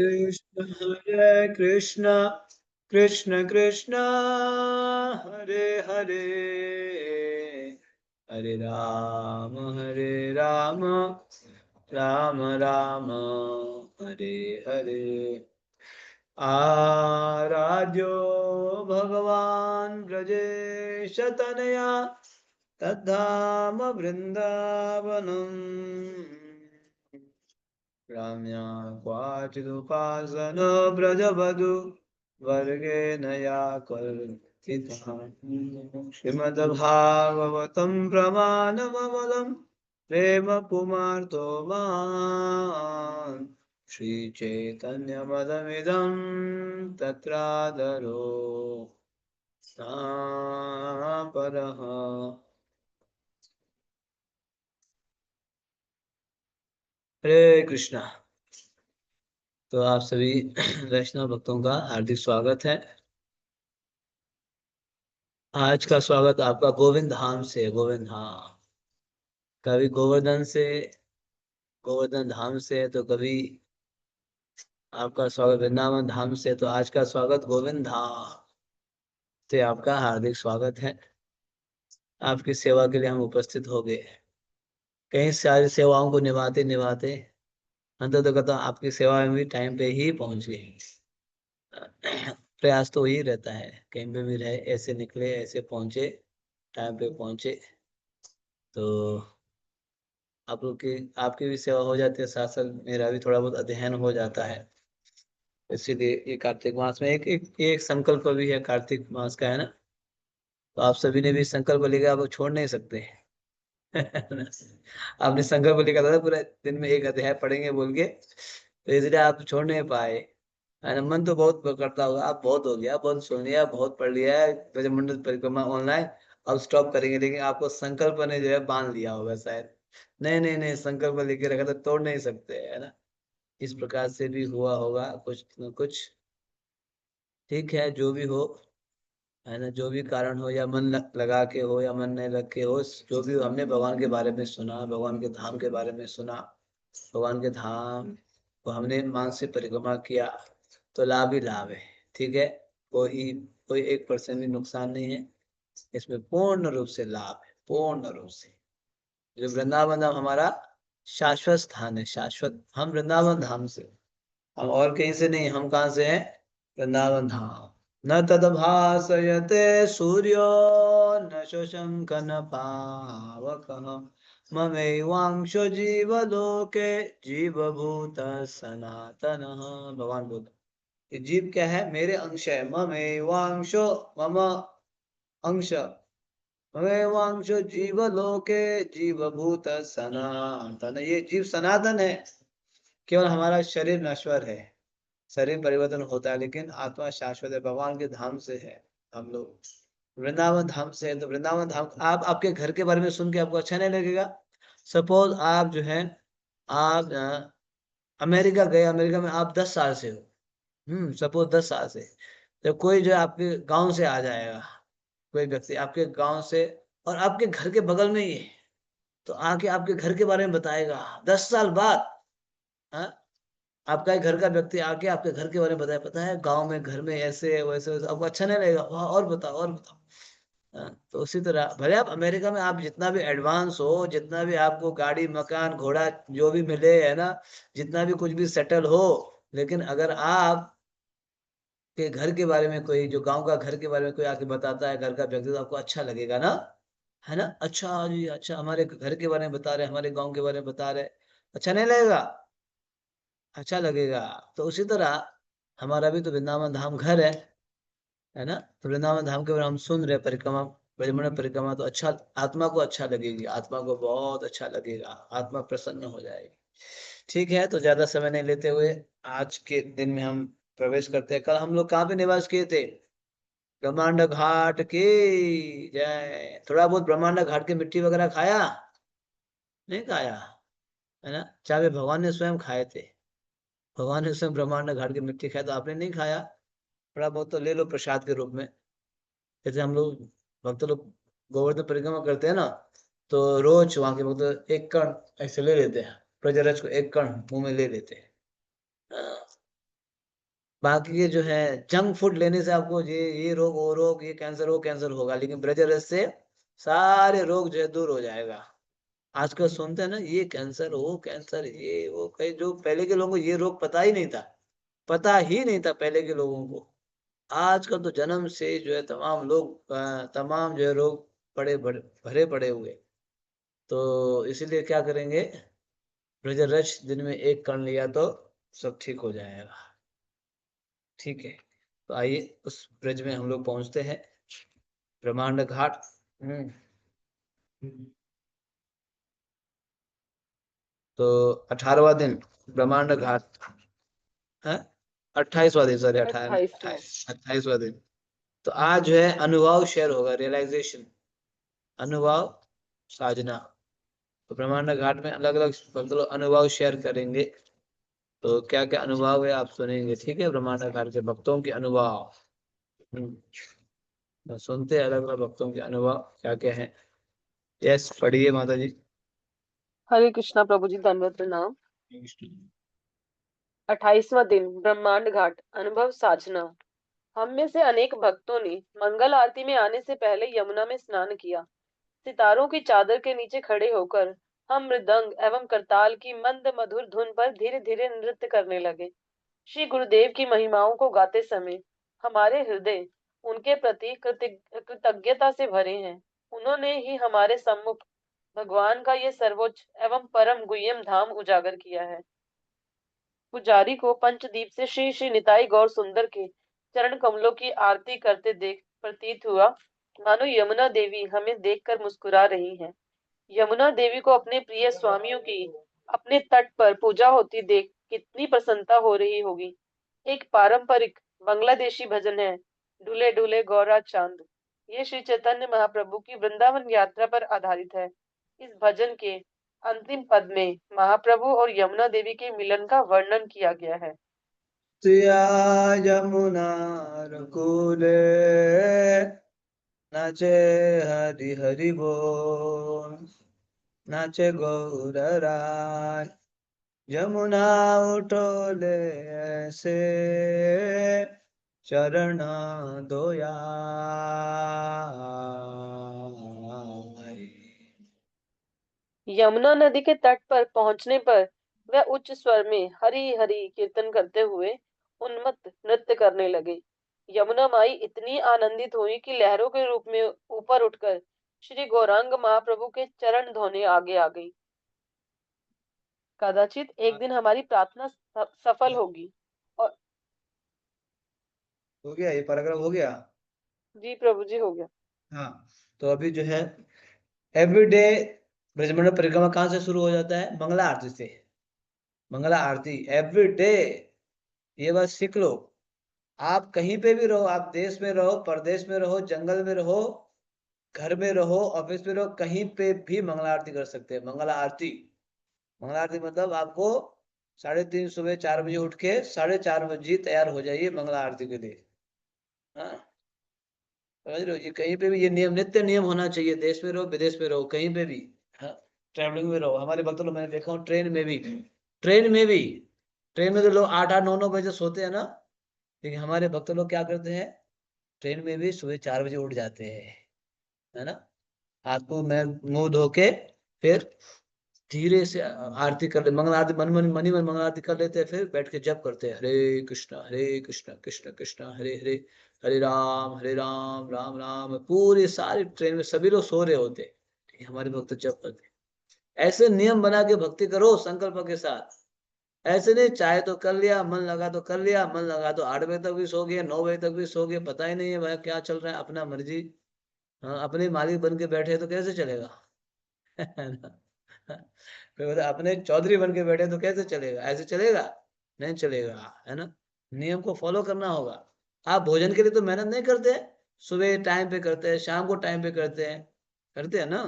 कृष्ण हरे कृष्ण कृष्ण कृष्ण हरे हरे हरे राम राम राम हरे हरे आराध्यो भगवान् ब्रजेश तनया तद्धाम वृन्दावनम् रम्या क्वाचिदुपासनो व्रजवधू वर्गेण या कल्पितः श्रीमद्भागवतं प्रमाणममलं प्रेम पुमार्तो मां श्रीचैतन्यपदमिदं तत्रादरो परः। हरे कृष्णा। तो आप सभी वैष्णव भक्तों का हार्दिक स्वागत है। आज का स्वागत आपका गोविंद धाम से, गोविंद धाम। कभी गोवर्धन से, गोवर्धन धाम से, तो कभी आपका स्वागत वृंदावन धाम से, तो आज का स्वागत गोविंद धाम से आपका हार्दिक स्वागत है। आपकी सेवा के लिए हम उपस्थित हो गए। कई सारी सेवाओं को निभाते निभाते अंततः आपकी सेवा में भी टाइम पे ही पहुंच गए। प्रयास तो वही रहता है, कहीं पे भी रहे ऐसे निकले, ऐसे पहुंचे, टाइम पे पहुंचे। तो आप लोग की, आपकी भी सेवा हो जाती है, साथ साथ मेरा भी थोड़ा बहुत अध्ययन हो जाता है। इसीलिए ये कार्तिक मास में एक संकल्प भी है, कार्तिक मास का, है ना। तो आप सभी ने भी संकल्प लिया, आप छोड़ नहीं सकते। आपने संकल्प लिखा था पूरा दिन में एक अध्याय पढ़ेंगे बोल के, तो इसलिए आप छोड़ नहीं पाए, है ना। मन तो बहुत करता होगा, आप बहुत हो गया, बहुत सुन लिया, बहुत पढ़ लिया है ब्रजमंडल परिक्रमा ऑनलाइन, अब स्टॉप करेंगे, लेकिन आपको संकल्प ने जो है बांध लिया होगा शायद। नहीं नहीं नहीं, संकल्प लेके रखा तो तोड़ नहीं सकते, है ना। इस प्रकार से भी हुआ होगा कुछ न कुछ। ठीक है, जो भी हो, है ना, जो भी कारण हो, या मन लगा के हो या मन नहीं लग के हो, जो भी हो, हमने भगवान के बारे में सुना, भगवान के धाम के बारे में सुना, भगवान के धाम को हमने मानसिक परिक्रमा किया, तो लाभ ही लाभ है। ठीक है, कोई कोई 1% भी नुकसान नहीं है, इसमें पूर्ण रूप से लाभ है, पूर्ण रूप से। जो वृंदावन धाम हमारा शाश्वत स्थान है, शाश्वत। हम वृंदावन धाम से, हम और कहीं से नहीं, हम कहाँ से हैं? वृंदावन धाम। न तद्भासयते सूर्यो न शशंक न पावकः ममैवांशो जीवलोके जीवभूत सनातनः। भगवान बोलते, ये जीव क्या है? मेरे अंश है। ममैवांशो, मम अंश, ममैवांशो जीवलोके जीवभूत सनातन। ये जीव सनातन है, केवल हमारा शरीर नश्वर है, शरीर परिवर्तन होता है, लेकिन आत्मा शाश्वत है, भगवान के धाम से है। हम लोग वृंदावन धाम से है, तो वृंदावन धाम, आप आपके घर के बारे में सुन के आपको अच्छा नहीं लगेगा? सपोज आप जो है, आप अमेरिका गए, अमेरिका में आप 10 साल से हो, सपोज 10 साल से, तो कोई जो है आपके गांव से आ जाएगा, कोई व्यक्ति आपके गांव से, और आपके घर के बगल में ही है, तो आके आपके घर के बारे में बताएगा 10 साल बाद। हाँ, आपका एक घर का व्यक्ति आके आपके घर के बारे में बताया, पता है गांव में घर में ऐसे है, वैसे वैसे, आपको अच्छा नहीं लगेगा, "वाह, और बताओ और बताओ"। हाँ, तो उसी तरह भले आप अमेरिका में, आप जितना भी एडवांस हो, जितना भी आपको गाड़ी मकान घोड़ा जो भी मिले, है ना, जितना भी कुछ भी सेटल हो, लेकिन अगर आप के घर के बारे में कोई, जो गांव का घर के बारे में कोई आके बताता है, घर का व्यक्ति, तो आपको अच्छा लगेगा ना, है ना। अच्छा जी, अच्छा, हमारे घर के बारे में बता रहे, हमारे गांव के बारे में बता रहे, अच्छा नहीं लगेगा? अच्छा लगेगा। तो उसी तरह हमारा भी तो वृंदावन धाम घर है ना। तो वृंदावन धाम के बारे में हम सुन रहे, परिक्रमा, ब्रजमंडल परिक्रमा, तो अच्छा, आत्मा को अच्छा लगेगी, आत्मा को बहुत अच्छा लगेगा, आत्मा प्रसन्न हो जाएगी। ठीक है, तो ज्यादा समय नहीं लेते हुए आज के दिन में हम प्रवेश करते हैं। कल हम लोग कहाँ पे निवास किए थे? ब्रह्मांड घाट की जय। थोड़ा बहुत ब्रह्मांड घाट की मिट्टी वगैरह खाया? नहीं खाया, है ना। चाहे भगवान ने स्वयं खाए थे, भगवान ने स्वयं ब्रह्मांड घाट की मिट्टी खाया, तो आपने नहीं खाया? थोड़ा बहुत तो ले लो प्रसाद के रूप में। जैसे हम लोग भक्त लोग गोवर्धन परिक्रमा करते हैं ना, तो रोज वहां के भक्त एक कण ऐसे ले लेते हैं, प्रजरज को एक कण मुंह में ले लेते हैं। हाँ, बाकी के जो है जंक फूड लेने से आपको ये रोग, वो रोग, ये कैंसर होगा, लेकिन ब्रज रस से सारे रोग जो है दूर हो जाएगा। आजकल सुनते हैं ना, ये कैंसर, वो कैंसर, ये वो, कई जो पहले के लोगों को ये रोग पता ही नहीं था, पता ही नहीं था पहले के लोगों को। आजकल तो जन्म से जो है तमाम लोग तमाम जो है रोग भरे पड़े हुए। तो इसीलिए क्या करेंगे, ब्रजरज दिन में एक कर लिया तो सब ठीक हो जाएगा। ठीक है, तो आइए उस ब्रज में हम लोग पहुंचते हैं, ब्रह्मांड घाट। हम्म। तो 18वां दिन ब्रह्मांड घाट है, 28वां दिन, सॉरी, 28वां। 28वां दिन। तो आज जो है अनुभव शेयर होगा, रियलाइजेशन, अनुभव साधना। तो ब्रह्मांड घाट में अलग अलग मतलब अनुभव शेयर करेंगे। तो क्या क्या अनुभव है आप सुनेंगे, ठीक है, ब्रह्मांड घाट के भक्तों के अनुभव। हम्म, तो सुनते हैं अलग अलग भक्तों के अनुभव क्या क्या है। यस, पढ़िए माता जी। हरे कृष्णा प्रभु जी, दंडवत प्रणाम। 28वां दिन ब्रह्मांड घाट अनुभव साजना। हम में से अनेक भक्तों ने मंगल आरती में आने से पहले यमुना में स्नान किया। सितारों की चादर के नीचे खड़े होकर हम मृदंग एवं करताल की मंद मधुर धुन पर धीरे धीरे नृत्य करने लगे। श्री गुरुदेव की महिमाओं को गाते समय हमारे हृदय उनके प्रति कृतज्ञता से भरे हैं। उन्होंने ही हमारे सम्मुख भगवान का ये सर्वोच्च एवं परम गुह्यम धाम उजागर किया है। पुजारी को पंचदीप से श्री श्री निताई गौर सुंदर के चरण कमलों की आरती करते देख प्रतीत हुआ मानो यमुना देवी हमें देखकर मुस्कुरा रही हैं। यमुना देवी को अपने प्रिय स्वामियों की अपने तट पर पूजा होती देख कितनी प्रसन्नता हो रही होगी। एक पारंपरिक बांग्लादेशी भजन है, डुले डुले गौरा चांद। ये श्री चैतन्य महाप्रभु की वृंदावन यात्रा पर आधारित है। इस भजन के अंतिम पद में महाप्रभु और यमुना देवी के मिलन का वर्णन किया गया है। तुया यमुना रकुले नाचे हरि हरि बोल, नाचे गौरराय, यमुना उठोले ऐसे चरण दोया। यमुना नदी के तट पर पहुंचने पर वह उच्च स्वर में हरि हरि कीर्तन करते हुए उन्मत्त नृत्य करने लगे। यमुना माई इतनी आनंदित हुई कि लहरों के रूप में ऊपर उठकर श्री गौरांग महाप्रभु के चरण धोने आगे आ गई। कदाचित एक दिन हमारी प्रार्थना सफल होगी। और हो गया, ये पैराग्राफ हो गया। जी प्रभु जी, हो गया। हाँ, तो अभी जो है एवरीडे ब्रजमंडल परिक्रमा कहाँ से शुरू हो जाता है, मंगला आरती से। मंगला आरती एवरीडे, ये बात सीख लो। आप कहीं पे भी रहो, आप देश में रहो, परदेश में रहो, जंगल में रहो, घर में रहो, ऑफिस में रहो, कहीं पे भी मंगला आरती कर सकते हैं। मंगला आरती, मंगला आरती मतलब आपको 3:30 सुबह 4 बजे उठ के 4:30 बजे तैयार हो जाइए मंगला आरती के लिए। हाँ, समझ रहे हो, ये कहीं पे भी ये नियम, नित्य नियम होना चाहिए, देश में रहो विदेश में रहो, कहीं पे भी। हाँ, ट्रैवलिंग में रहो, हमारे भक्त लोग मैंने देखा हूँ, ट्रेन में भी, ट्रेन में भी, ट्रेन में तो लोग 8-8 9 9 बजे सोते हैं ना, लेकिन हमारे भक्त लोग क्या करते हैं, ट्रेन में भी सुबह 4 बजे उठ जाते हैं, है ना। हाथ को मैं मुंह धो के फिर धीरे से आरती कर ले, मंगल आरती, मन मन मनी मन मंगल आरती कर लेते हैं, फिर बैठ के जप करते हैं, हरे कृष्णा कृष्ण कृष्ण हरे हरे, हरे राम राम राम। पूरी सारी ट्रेन में सभी लोग सो रहे होते हैं, ठीक है, हमारे भक्त जप करते हैं। ऐसे नियम बना के भक्ति करो संकल्प के साथ। ऐसे नहीं, चाहे तो कर लिया, मन लगा तो कर लिया, मन लगा तो 8 बजे तक भी सो गए, 9 बजे तक भी सो गए, पता ही नहीं है भाई क्या चल रहा है, अपना मर्जी। हाँ, अपने मालिक बन के बैठे तो कैसे चलेगा। है ना। फिर बोले अपने चौधरी बन के बैठे तो कैसे चलेगा, ऐसे चलेगा, नहीं चलेगा, है ना। नियम को फॉलो करना होगा। आप भोजन के लिए तो मेहनत नहीं करते, सुबह टाइम पे करते हैं, शाम को टाइम पे करते हैं, करते हैं ना।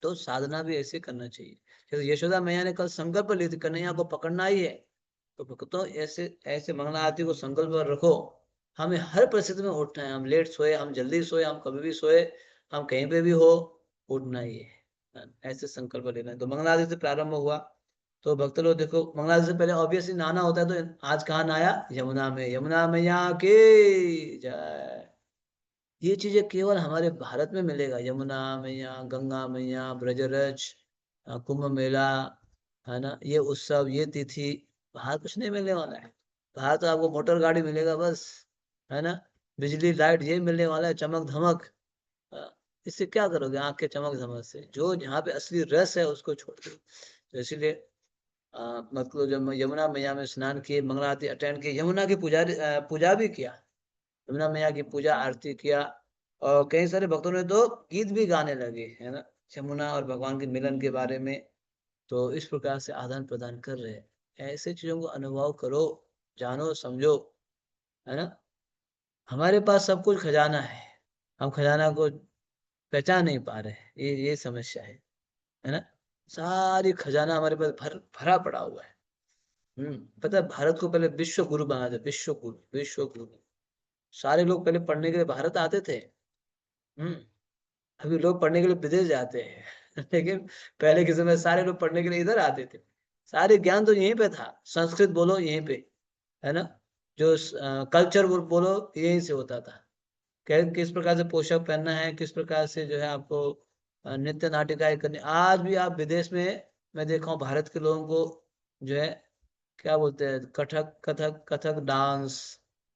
तो साधना भी ऐसे करना चाहिए। जैसे यशोदा मैया ने कल संकल्प ली थी, कन्हैया को पकड़ना ही है। तो भक्तों, ऐसे ऐसे मंगला आरती को संकल्प रखो, हमें हर परिस्थिति में उठना है, हम लेट सोए, हम जल्दी सोए, हम कभी भी सोए, हम कहीं पे भी हो, उठना ही है। ऐसे संकल्प लेना है। तो मंगला आरती से प्रारंभ हुआ, तो भक्त लोग देखो मंगला से पहले ऑब्वियसली नहाना होता है, तो आज कहाँ नहाया? यमुना में। यमुना मैया की जय। ये चीजें केवल हमारे भारत में मिलेगा। यमुना मैया, गंगा मैया, ब्रजरज, कुंभ मेला, है ना, ये उत्सव, ये तिथि, बाहर कुछ नहीं मिलने वाला है। बाहर तो आपको मोटर गाड़ी मिलेगा बस, है ना, बिजली लाइट ये मिलने वाला है, चमक धमक। इससे क्या करोगे आंख के चमक धमक से? जो यहाँ पे असली रस है उसको छोड़ दो। तो इसीलिए मतलब जब यमुना मैया में स्नान किए, मंगला आरती अटेंड की, यमुना की पूजा भी किया, यमुना मैया की पूजा आरती किया। और कई सारे भक्तों ने तो गीत भी गाने लगे, है ना, यमुना और भगवान के मिलन के बारे में। तो इस प्रकार से आदान प्रदान कर रहे हैं। ऐसे चीजों को अनुभव करो, जानो, समझो, है ना। हमारे पास सब कुछ खजाना है, हम खजाना को पहचान नहीं पा रहे हैं, ये समस्या है ना। सारी खजाना हमारे पास भरा पड़ा हुआ है। पता है भारत को पहले विश्व गुरु बना था, विश्व गुरु, विश्व गुरु। सारे लोग पहले पढ़ने के लिए भारत आते थे। हम्म अभी लोग पढ़ने के लिए विदेश जाते हैं लेकिन पहले के समय सारे लोग पढ़ने के लिए इधर आते थे। सारे ज्ञान तो यहीं पे था, संस्कृत बोलो यहीं पे, है ना, जो कल्चर बोलो यहीं से होता था। किस प्रकार से पोशाक पहनना है, किस प्रकार से जो है आपको नृत्य नाटिकाएं करनी। आज भी आप विदेश में, मैं देखा हूँ भारत के लोगों को जो है क्या बोलते हैं, कथक कथक कथक डांस,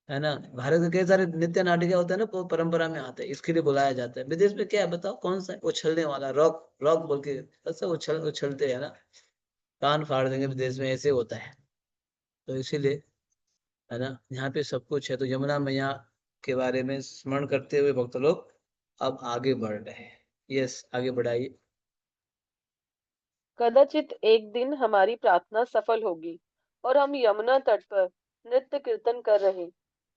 है ना, भारत के कई सारे नृत्य नाटिका होते हैं ना, वो परंपरा में आते हैं, इसके लिए बुलाया जाता है। विदेश में क्या है बताओ, कौन सा है? उछलने वाला रॉक, रॉक बोल के ऐसा उछलते हैं ना, कान फाड़ देंगे विदेश में, ऐसे होता है। तो इसीलिए, है ना, यहाँ पे सब कुछ है। तो यमुना मैया के बारे में स्मरण करते हुए भक्त लोग अब आगे बढ़ रहे हैं। यस, आगे बढ़ाइए। कदाचित एक दिन हमारी प्रार्थना सफल होगी और हम यमुना तट पर नृत्य कीर्तन कर रहे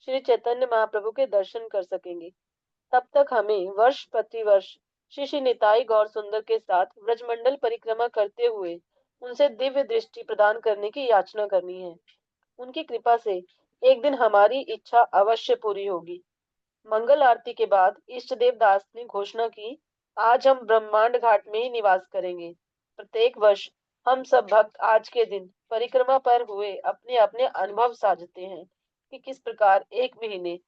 श्री चैतन्य महाप्रभु के दर्शन कर सकेंगे। तब तक हमें वर्ष प्रतिवर्ष श्री श्री निताई गौर सुंदर के साथ ब्रजमंडल परिक्रमा करते हुए उनसे दिव्य दृष्टि प्रदान करने की याचना करनी है। उनकी कृपा से एक दिन हमारी इच्छा अवश्य पूरी होगी। मंगल आरती के बाद इष्ट देव दास ने घोषणा की, आज हम ब्रह्मांड घाट में ही निवास करेंगे। प्रत्येक वर्ष हम सब भक्त आज के दिन परिक्रमा पर हुए अपने अपने अनुभव साझते हैं कि किस प्रकार एक महीने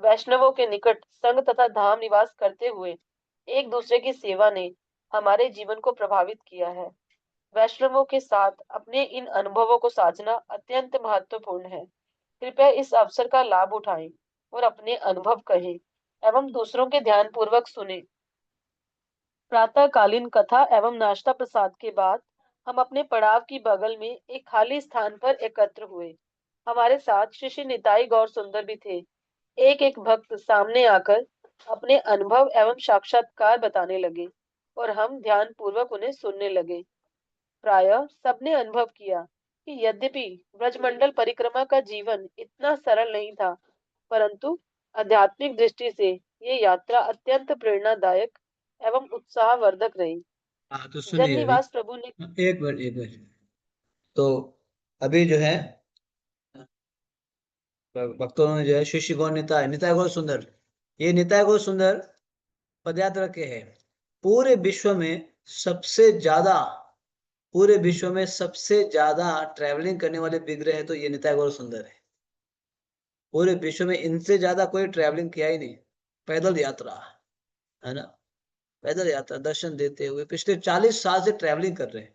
वैष्णवों के निकट संग तथा धाम निवास करते हुए एक दूसरे की सेवा ने हमारे जीवन को प्रभावित किया है। वैष्णवों के साथ अपने इन अनुभवों को साझना अत्यंत महत्वपूर्ण है। कृपया इस अवसर का लाभ उठाएं और अपने अनुभव कहें एवं दूसरों के ध्यान पूर्वक सुने। प्रातःकालीन कथा एवं नाश्ता प्रसाद के बाद हम अपने पड़ाव की बगल में एक खाली स्थान पर एकत्र हुए। हमारे साथ श्री श्री निताई गौर सुंदर भी थे। एक एक भक्त सामने आकर अपने अनुभव एवं साक्षात्कार बताने लगे और हम ध्यान पूर्वक उन्हें सुनने लगे। प्रायः सबने अनुभव किया कि यद्यपि ब्रजमंडल परिक्रमा का जीवन इतना सरल नहीं था, परंतु आध्यात्मिक दृष्टि से ये यात्रा अत्यंत प्रेरणादायक एवं उत्साहवर्धक रही। हाँ तो जन सुनिए अभी, निवास प्रभु ने एक मिनट एक मिनट। तो अभी जो है भक्तों ने जो है शिष्य गौर निताय, निताय गौर सुंदर, ये निताय गौर सुंदर पदयात्रा के हैं। पूरे विश्व में सबसे ज्यादा, पूरे विश्व में सबसे ज्यादा ट्रैवलिंग करने वाले विग्रह है तो ये निताय गौर सुंदर है। पूरे विश्व में इनसे ज्यादा कोई ट्रैवलिंग किया ही नहीं। पैदल यात्रा, है ना, पैदल यात्रा दर्शन देते हुए पिछले 40 साल से ट्रैवलिंग कर रहे हैं।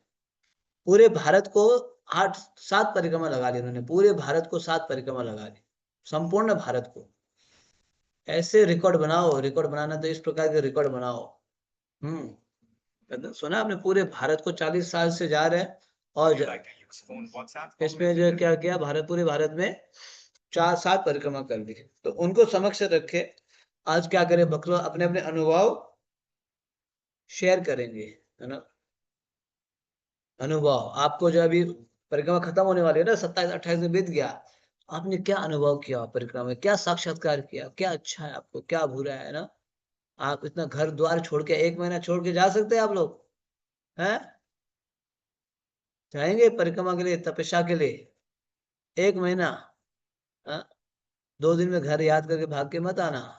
पूरे भारत को 8 7 परिक्रमा लगा ली उन्होंने, पूरे भारत को 7 परिक्रमा लगा ली, संपूर्ण भारत को। ऐसे रिकॉर्ड बनाओ, रिकॉर्ड बनाना तो इस प्रकार के रिकॉर्ड बनाओ। सुना आपने, पूरे भारत को 40 साल से जा रहे हैं। और इसमें जो क्या किया, भारत, पूरे भारत में 4 7 परिक्रमा कर दी। तो उनको समक्ष रखे आज क्या करें, बकरो अपने अपने अनुभव शेयर करेंगे, है ना। अनुभव आपको जो अभी परिक्रमा खत्म होने वाली है ना, 27 28 में बीत गया, आपने क्या अनुभव किया परिक्रमा में, क्या साक्षात्कार किया, क्या अच्छा है आपको, क्या बुरा है ना। आप इतना घर द्वार छोड़ के, 1 महीना छोड़ के जा सकते हैं आप लोग? हैं? जाएंगे परिक्रमा के लिए, तपस्या के लिए 1 महीना? हाँ? 2 दिन में घर याद करके भाग के मत आना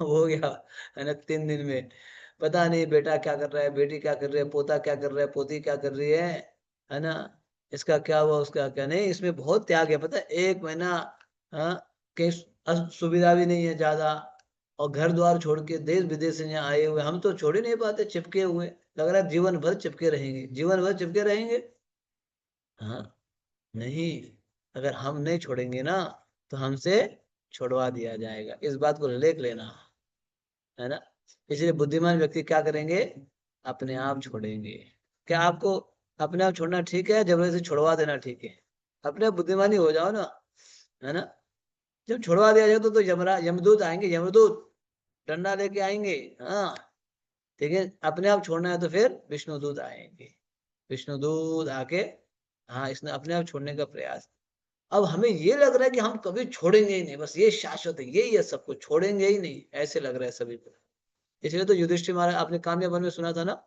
हो गया, है ना, 3 दिन में। पता नहीं बेटा क्या कर रहा है, बेटी क्या कर रही है, पोता क्या कर रहा है, पोती क्या कर रही है ना, इसका क्या हुआ, उसका क्या नहीं। इसमें बहुत त्याग है, पता है। 1 महीना, हाँ, कहीं सुविधा भी नहीं है ज्यादा, और घर द्वार छोड़ के देश विदेश से यहाँ आए हुए, हम तो छोड़ ही नहीं पाते, चिपके हुए। लग रहा है जीवन भर चिपके रहेंगे, जीवन भर चिपके रहेंगे। हाँ, नहीं, अगर हम नहीं छोड़ेंगे ना, तो हमसे छोड़वा दिया जाएगा, इस बात को लेख लेना, है ना। इसलिए बुद्धिमान व्यक्ति क्या करेंगे, अपने आप छोड़ेंगे। क्या आपको अपने आप छोड़ना ठीक है, जबरदस्ती छुड़वा देना ठीक है? अपने आप बुद्धिमानी हो जाओ ना, है ना। जब छुड़वा दिया जाए तो यमदूत आएंगे, यमदूत डंडा लेके आएंगे। हाँ, ठीक है, अपने आप छोड़ना है तो फिर विष्णुदूत आएंगे, विष्णुदूत आके, हाँ, इसने अपने आप छोड़ने का प्रयास। अब हमें ये लग रहा है कि हम कभी छोड़ेंगे ही नहीं, बस ये शाश्वत है, यही है, सब कुछ छोड़ेंगे ही नहीं, ऐसे लग रहा है सभी को। इसलिए तो युधिष्ठिर महाराज, आपने काम्य वन में सुना था ना,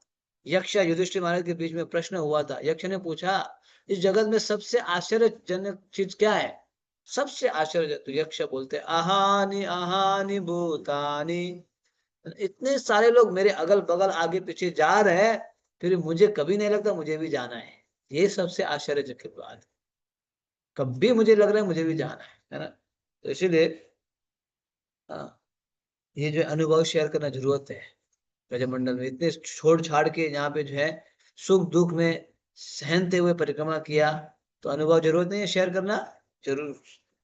यक्ष या युधिष्ठिर महाराज के बीच में प्रश्न हुआ था। यक्ष ने पूछा, इस जगत में सबसे आश्चर्यजनक चीज क्या है? सबसे आश्चर्य, तो यक्ष बोलते, आहानि आहानि भूतानि, इतने सारे लोग मेरे अगल बगल आगे पीछे जा रहे हैं, फिर मुझे कभी नहीं लगता मुझे भी जाना है। ये सबसे आश्चर्यचकित बात है। कभी मुझे लग रहा है मुझे भी जाना है ना। तो इसीलिए, हाँ, ये जो अनुभव शेयर करना जरूरत है। ब्रजमंडल में इतने छोड़ छाड़ के यहाँ पे जो है सुख दुख में सहनते हुए परिक्रमा किया, तो अनुभव जरूरत नहीं है शेयर करना, जरूर,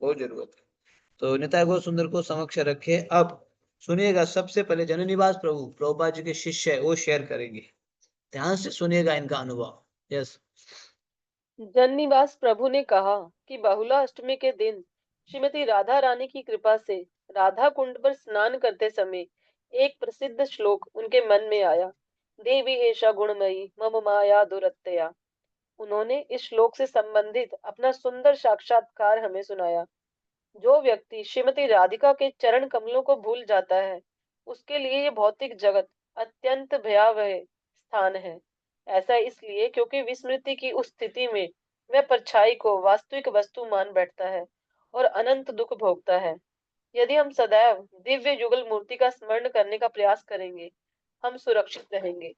बहुत जरूरत है। तो निताई गौर सुंदर को समक्ष रखे। अब सुनिएगा, सबसे पहले जननिवास प्रभु प्रभुपाद जी के शिष्य है, वो शेयर करेंगे। ध्यान से सुनिएगा इनका अनुभव। यस। जननिवास प्रभु ने कहा कि बहुला अष्टमी के दिन श्रीमती राधा रानी की कृपा से राधा कुंड पर स्नान करते समय एक प्रसिद्ध श्लोक उनके मन में आया। देवी एषा गुणमयी मम माया दुरत्यया। उन्होंने इस श्लोक से संबंधित अपना सुंदर साक्षात्कार हमें सुनाया। जो व्यक्ति श्रीमती राधिका के चरण कमलों को भूल जाता है, उसके लिए ये भौतिक जगत अत्यंत भयावह स्थान है। ऐसा इसलिए क्योंकि विस्मृति की उस स्थिति में वह परछाई को वास्तविक वस्तु मान बैठता है और अनंत दुख भोगता है। यदि हम सदैव दिव्य युगल मूर्ति का स्मरण करने का प्रयास करेंगे, हम सुरक्षित रहेंगे।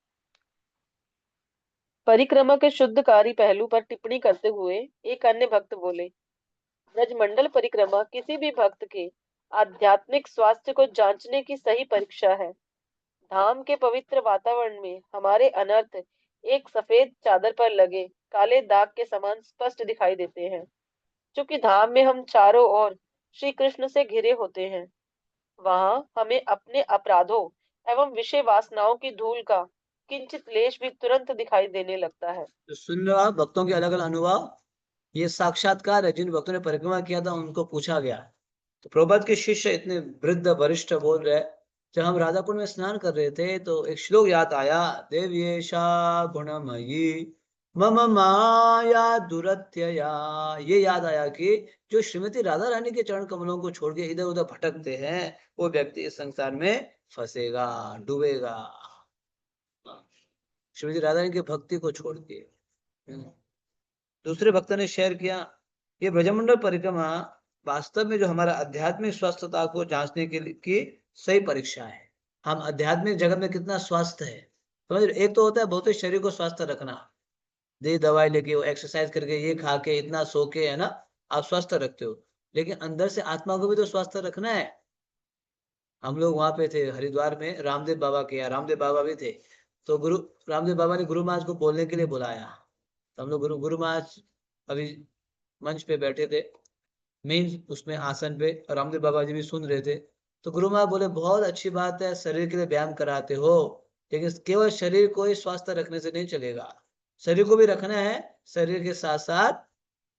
परिक्रमा के शुद्धकारी पहलू पर टिप्पणी करते हुए एक अन्य भक्त बोले, ब्रजमंडल परिक्रमा किसी भी भक्त के आध्यात्मिक स्वास्थ्य को जांचने की सही परीक्षा है। धाम के पवित्र वातावरण में हमारे अनर्थ एक सफेद चादर पर लगे काले दाग के समान स्पष्ट दिखाई देते हैं। क्योंकि धाम में हम चारों ओर श्री कृष्ण से घिरे होते हैं, वहां हमें अपने अपराधों एवं विषय वासनाओं की धूल का किंचित लेश भी तुरंत दिखाई देने लगता है। तो सुन लो आप, भक्तों के अलग अलग अनुभव। ये साक्षात्कार है, जिन भक्तों ने परिक्रमा किया था उनको पूछा गया। तो प्रभुपाद के शिष्य इतने वृद्ध वरिष्ठ बोल रहे, जब हम राधा कुंड में स्नान कर रहे थे तो एक श्लोक याद आया, देव्येशा गुणमयी मम माया दुरत्यया। ये याद आया कि जो श्रीमती राधा रानी के चरण कमलों को छोड़ के इधर उधर भटकते हैं, वो व्यक्ति इस संसार में फंसेगा, डूबेगा। श्रीमती राधा रानी की भक्ति को छोड़ के। दूसरे भक्त ने शेयर किया, ये ब्रजमंडल परिक्रमा वास्तव में जो हमारा आध्यात्मिक स्वस्थता को जांचने के लिए की सही परीक्षा है। हम आध्यात्मिक जगत में कितना स्वस्थ है, समझ रहे? एक तो होता है भौतिक शरीर को स्वस्थ रखना, दे दवाई लेके, वो एक्सरसाइज करके, ये खा के, इतना सो के, है ना, आप स्वस्थ रखते हो। लेकिन अंदर से आत्मा को भी तो स्वस्थ रखना है। हम लोग वहां पे थे हरिद्वार में, रामदेव बाबा के यहाँ, रामदेव बाबा भी थे। तो गुरु रामदेव बाबा ने गुरु महाराज को बोलने के लिए बुलाया। तो हम लोग गुरु गुरु महाराज अभी मंच पे बैठे थे, मेन उसमें आसन पे, और रामदेव बाबा जी भी सुन रहे थे। तो गुरु महाराज बोले, बहुत अच्छी बात है, शरीर के लिए व्यायाम कराते हो, लेकिन केवल शरीर को ही स्वस्थ रखने से नहीं चलेगा, शरीर को भी रखना है, शरीर के साथ साथ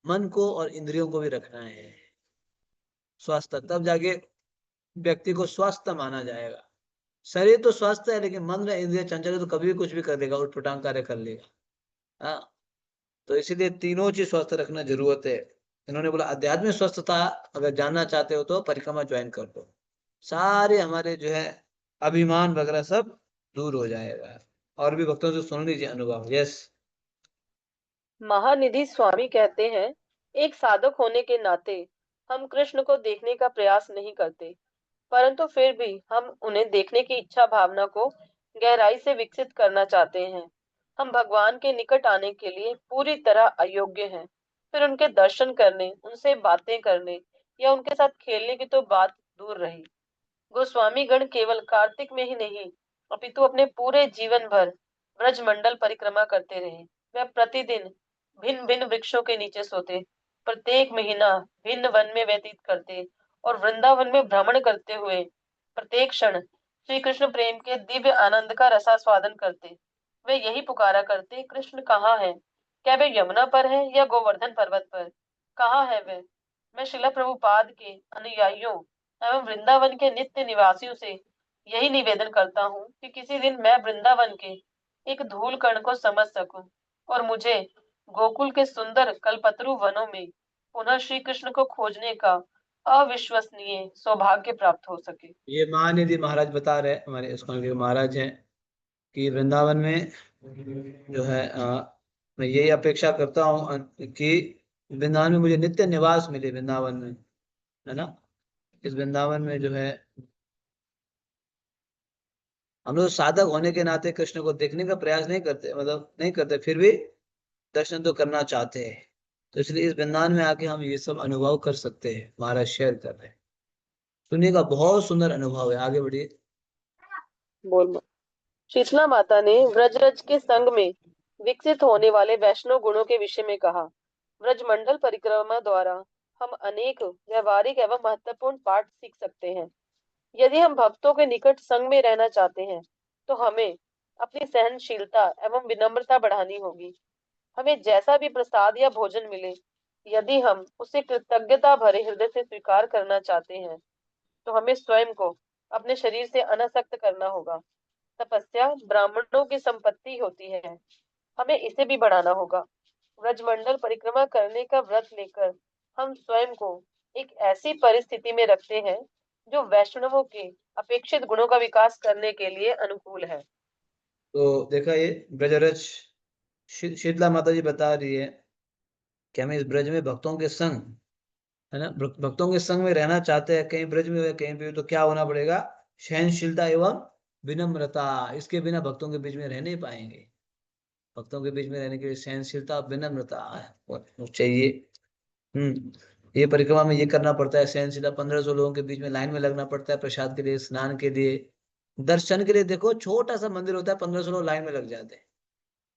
मन को और इंद्रियों को भी रखना है। स्वस्थ तब जाके व्यक्ति को स्वस्थ माना जाएगा। शरीर तो स्वस्थ है, लेकिन मन और इंद्रिय चंचल है, तो कभी भी कुछ भी कर लेगा, उठपटांग कार्य कर लेगा। हाँ, तो इसीलिए तीनों चीज स्वस्थ रखना जरूरत है। इन्होंने बोला, आध्यात्मिक स्वस्थता अगर जानना चाहते हो तो परिक्रमा ज्वाइन कर दो, सारे हमारे जो है अभिमान वगैरह सब दूर हो जाएगा। और भी भक्तों से सुन लीजिए अनुभव। यस। महानिधि स्वामी कहते हैं, एक साधक होने के नाते हम कृष्ण को देखने का प्रयास नहीं करते, परंतु फिर भी हम उन्हें देखने की इच्छा भावना को गहराई से विकसित करना चाहते हैं। हम भगवान के निकट आने के लिए पूरी तरह अयोग्य हैं। फिर उनके दर्शन करने, उनसे बातें करने या उनके साथ खेलने की तो बात दूर रही। गोस्वामी गण केवल कार्तिक में ही नहीं, अपितु अपने पूरे जीवन भर ब्रजमंडल परिक्रमा करते रहे। वह प्रतिदिन भिन्न भिन्न वृक्षों के नीचे सोते, प्रत्येक महीना भिन्न वन में व्यतीत करते और वृंदावन में भ्रमण करते हुए प्रत्येक क्षण श्री कृष्ण प्रेम के दिव्य आनंद का रसास्वादन करते। वे यही पुकारा करते, कृष्ण कहाँ है? क्या वे यमुना पर है या गोवर्धन पर्वत पर? कहाँ है वे? मैं शिला प्रभुपाद के अनुयायियों एवं वृंदावन के नित्य निवासियों से यही निवेदन करता हूँ कि किसी दिन मैं वृंदावन के एक धूल कण को समझ सकूं और मुझे गोकुल के सुंदर कल्पतरु वनों में पुनः श्री कृष्ण को खोजने का अविश्वसनीय सौभाग्य प्राप्त हो सके। ये महानिधि महाराज बता रहे, हमारे इस्कॉन के महाराज हैं, कि वृंदावन में जो है मैं यही अपेक्षा करता हूँ कि वृंदावन में मुझे नित्य निवास मिले, वृंदावन में, है ना। इस वृंदावन में जो है हम लोग साधक होने के नाते कृष्ण को देखने का प्रयास नहीं करते, मतलब नहीं करते, फिर भी दर्शन तो करना चाहते हैं। तो इसलिए इस वृंदावन में आके हम ये सब अनुभव कर सकते हैं, महाराज शेयर कर रहे हैं। सुनिएगा, बहुत सुंदर अनुभव है, आगे बढ़िए। बोल। शीतला माता ने व्रजरज के संग में विकसित होने वाले वैष्णव गुणों के विषय में कहा। व्रजमंडल परिक्रमा द्वारा हम अनेक व्यवहारिक एवं महत्वपूर्ण पाठ सीख सकते हैं। यदि हम भक्तों के निकट संग में रहना चाहते हैं, तो हमें अपनी सहनशीलता एवं विनम्रता बढ़ानी होगी। हमें जैसा भी प्रसाद या भोजन मिले, यदि हम उसे कृतज्ञता भरे हृदय से स्वीकार करना चाहते हैं, तो हमें स्वयं को अपने शरीर से अनासक्त करना होगा। तपस्या ब्राह्मणों की संपत्ति होती है, हमें इसे भी बढ़ाना होगा। व्रजमंडल परिक्रमा करने का व्रत लेकर हम स्वयं को एक ऐसी परिस्थिति में रखते हैं जो वैष्णवों के अपेक्षित गुणों का विकास करने के लिए अनुकूल है। तो देखा, ये ब्रजरज शीतला माता जी बता रही है कि हमें इस ब्रज में भक्तों के संग, है ना, भक्तों के संग में रहना चाहते हैं, कहीं ब्रज में हो कहीं भी हो, तो क्या होना पड़ेगा? सहनशीलता एवं विनम्रता। इसके बिना भक्तों के बीच में रह नहीं पाएंगे। भक्तों के बीच में रहने के लिए सहनशीलता और विनम्रता चाहिए। ये परिक्रमा में ये करना पड़ता है, सहनशीलता। 1500 लोगों के बीच में लाइन में लगना पड़ता है, प्रसाद के लिए, स्नान के लिए, दर्शन के लिए। देखो, छोटा सा मंदिर होता है, 1500 लोग लाइन में लग जाते हैं।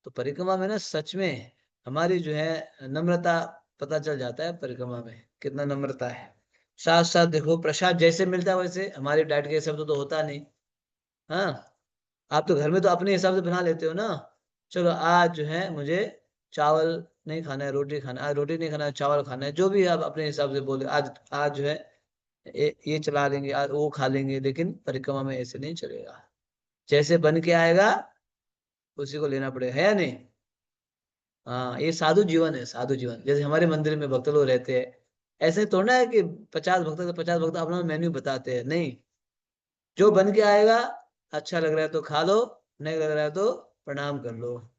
तो परिक्रमा में ना सच में हमारी जो है नम्रता पता चल जाता है, परिक्रमा में कितना नम्रता है। साथ साथ देखो, प्रसाद जैसे मिलता है वैसे, हमारी डाइट के हिसाब से तो होता नहीं। हाँ, आप तो घर में तो अपने हिसाब से बना लेते हो ना। चलो, आज जो है मुझे चावल नहीं खाना है, रोटी खाना है, आज रोटी नहीं खाना है, चावल खाना है, जो भी आप अपने हिसाब से बोले, आज आज जो है ये चला लेंगे, आज वो खा लेंगे। लेकिन परिक्रमा में ऐसे नहीं चलेगा। जैसे बन के आएगा उसी को लेना पड़ेगा, है या नहीं? हाँ, ये साधु जीवन है, साधु जीवन। जैसे हमारे मंदिर में भक्त लोग रहते हैं, ऐसे थोड़ा है कि 50 भक्त तो 50 भक्त अपना मेन्यू बताते हैं, नहीं। जो बन के आएगा, अच्छा लग रहा है तो खा लो, नहीं लग रहा है तो प्रणाम कर लो।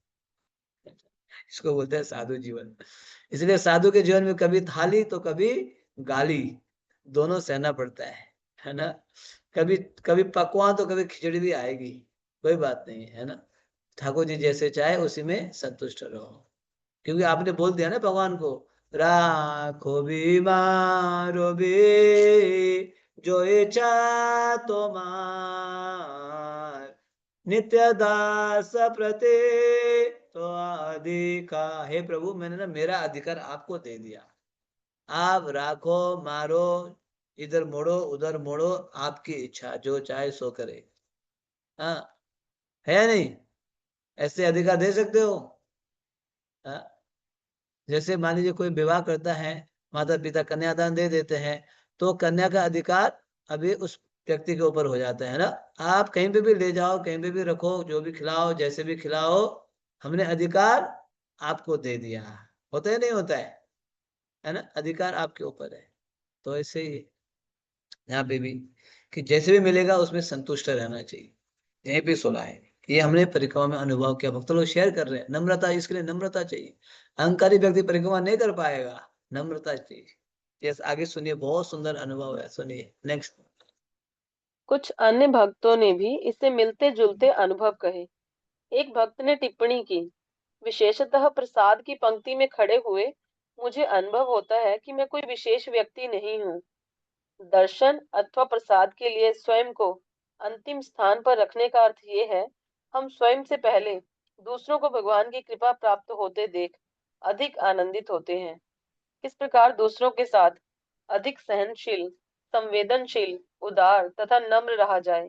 इसको बोलते हैं साधु जीवन। इसलिए साधु के जीवन में कभी थाली तो कभी गाली, दोनों सहना पड़ता है ना। कभी कभी पकवान तो कभी खिचड़ी भी आएगी, कोई बात नहीं, है ना। ठाकुर जी जैसे चाहे उसी में संतुष्ट रहो। क्योंकि आपने बोल दिया ना भगवान को, राखो बीमारो भी जो इच्छा तुम्हार, नित्य दास प्रति तो अधिकार। हे प्रभु, मैंने ना मेरा अधिकार आपको दे दिया। आप राखो, मारो, इधर मोड़ो उधर मोड़ो, आपकी इच्छा, जो चाहे सो करे। हाँ, है या नहीं? ऐसे अधिकार दे सकते हो? हाँ? जैसे मान लीजिए कोई विवाह करता है, माता पिता कन्यादान दे देते हैं, तो कन्या का अधिकार अभी उस व्यक्ति के ऊपर हो जाता है ना। आप कहीं पे भी ले जाओ, कहीं पे भी रखो, जो भी खिलाओ, जैसे भी खिलाओ, हमने अधिकार आपको दे दिया। होता है नहीं होता है ना, अधिकार आपके ऊपर है। तो ऐसे ही यहाँ पे भी, कि जैसे भी मिलेगा उसमें संतुष्ट रहना चाहिए। यहीं पे सुना है, ये हमने परिक्रमा में अनुभव किया। भक्त लोग शेयर कर रहे हैं, नम्रता, इसके लिए नम्रता चाहिए। अहंकारी व्यक्ति परिक्रमा नहीं कर पाएगा, नम्रता चाहिए। यस, आगे सुनिए, बहुत सुंदर अनुभव है, सुनिए नेक्स्ट। कुछ अन्य भक्तों ने भी इससे मिलते जुलते अनुभव कहे। एक भक्त ने टिप्पणी की, विशेषतः प्रसाद की पंक्ति में खड़े हुए मुझे अनुभव होता है कि मैं कोई विशेष व्यक्ति नहीं हूँ। दर्शन अथवा प्रसाद के लिए स्वयं को अंतिम स्थान पर रखने का अर्थ ये है, हम स्वयं से पहले दूसरों को भगवान की कृपा प्राप्त होते देख अधिक आनंदित होते हैं। किस प्रकार दूसरों के साथ अधिक सहनशील, संवेदनशील, उदार तथा नम्र रहा जाए,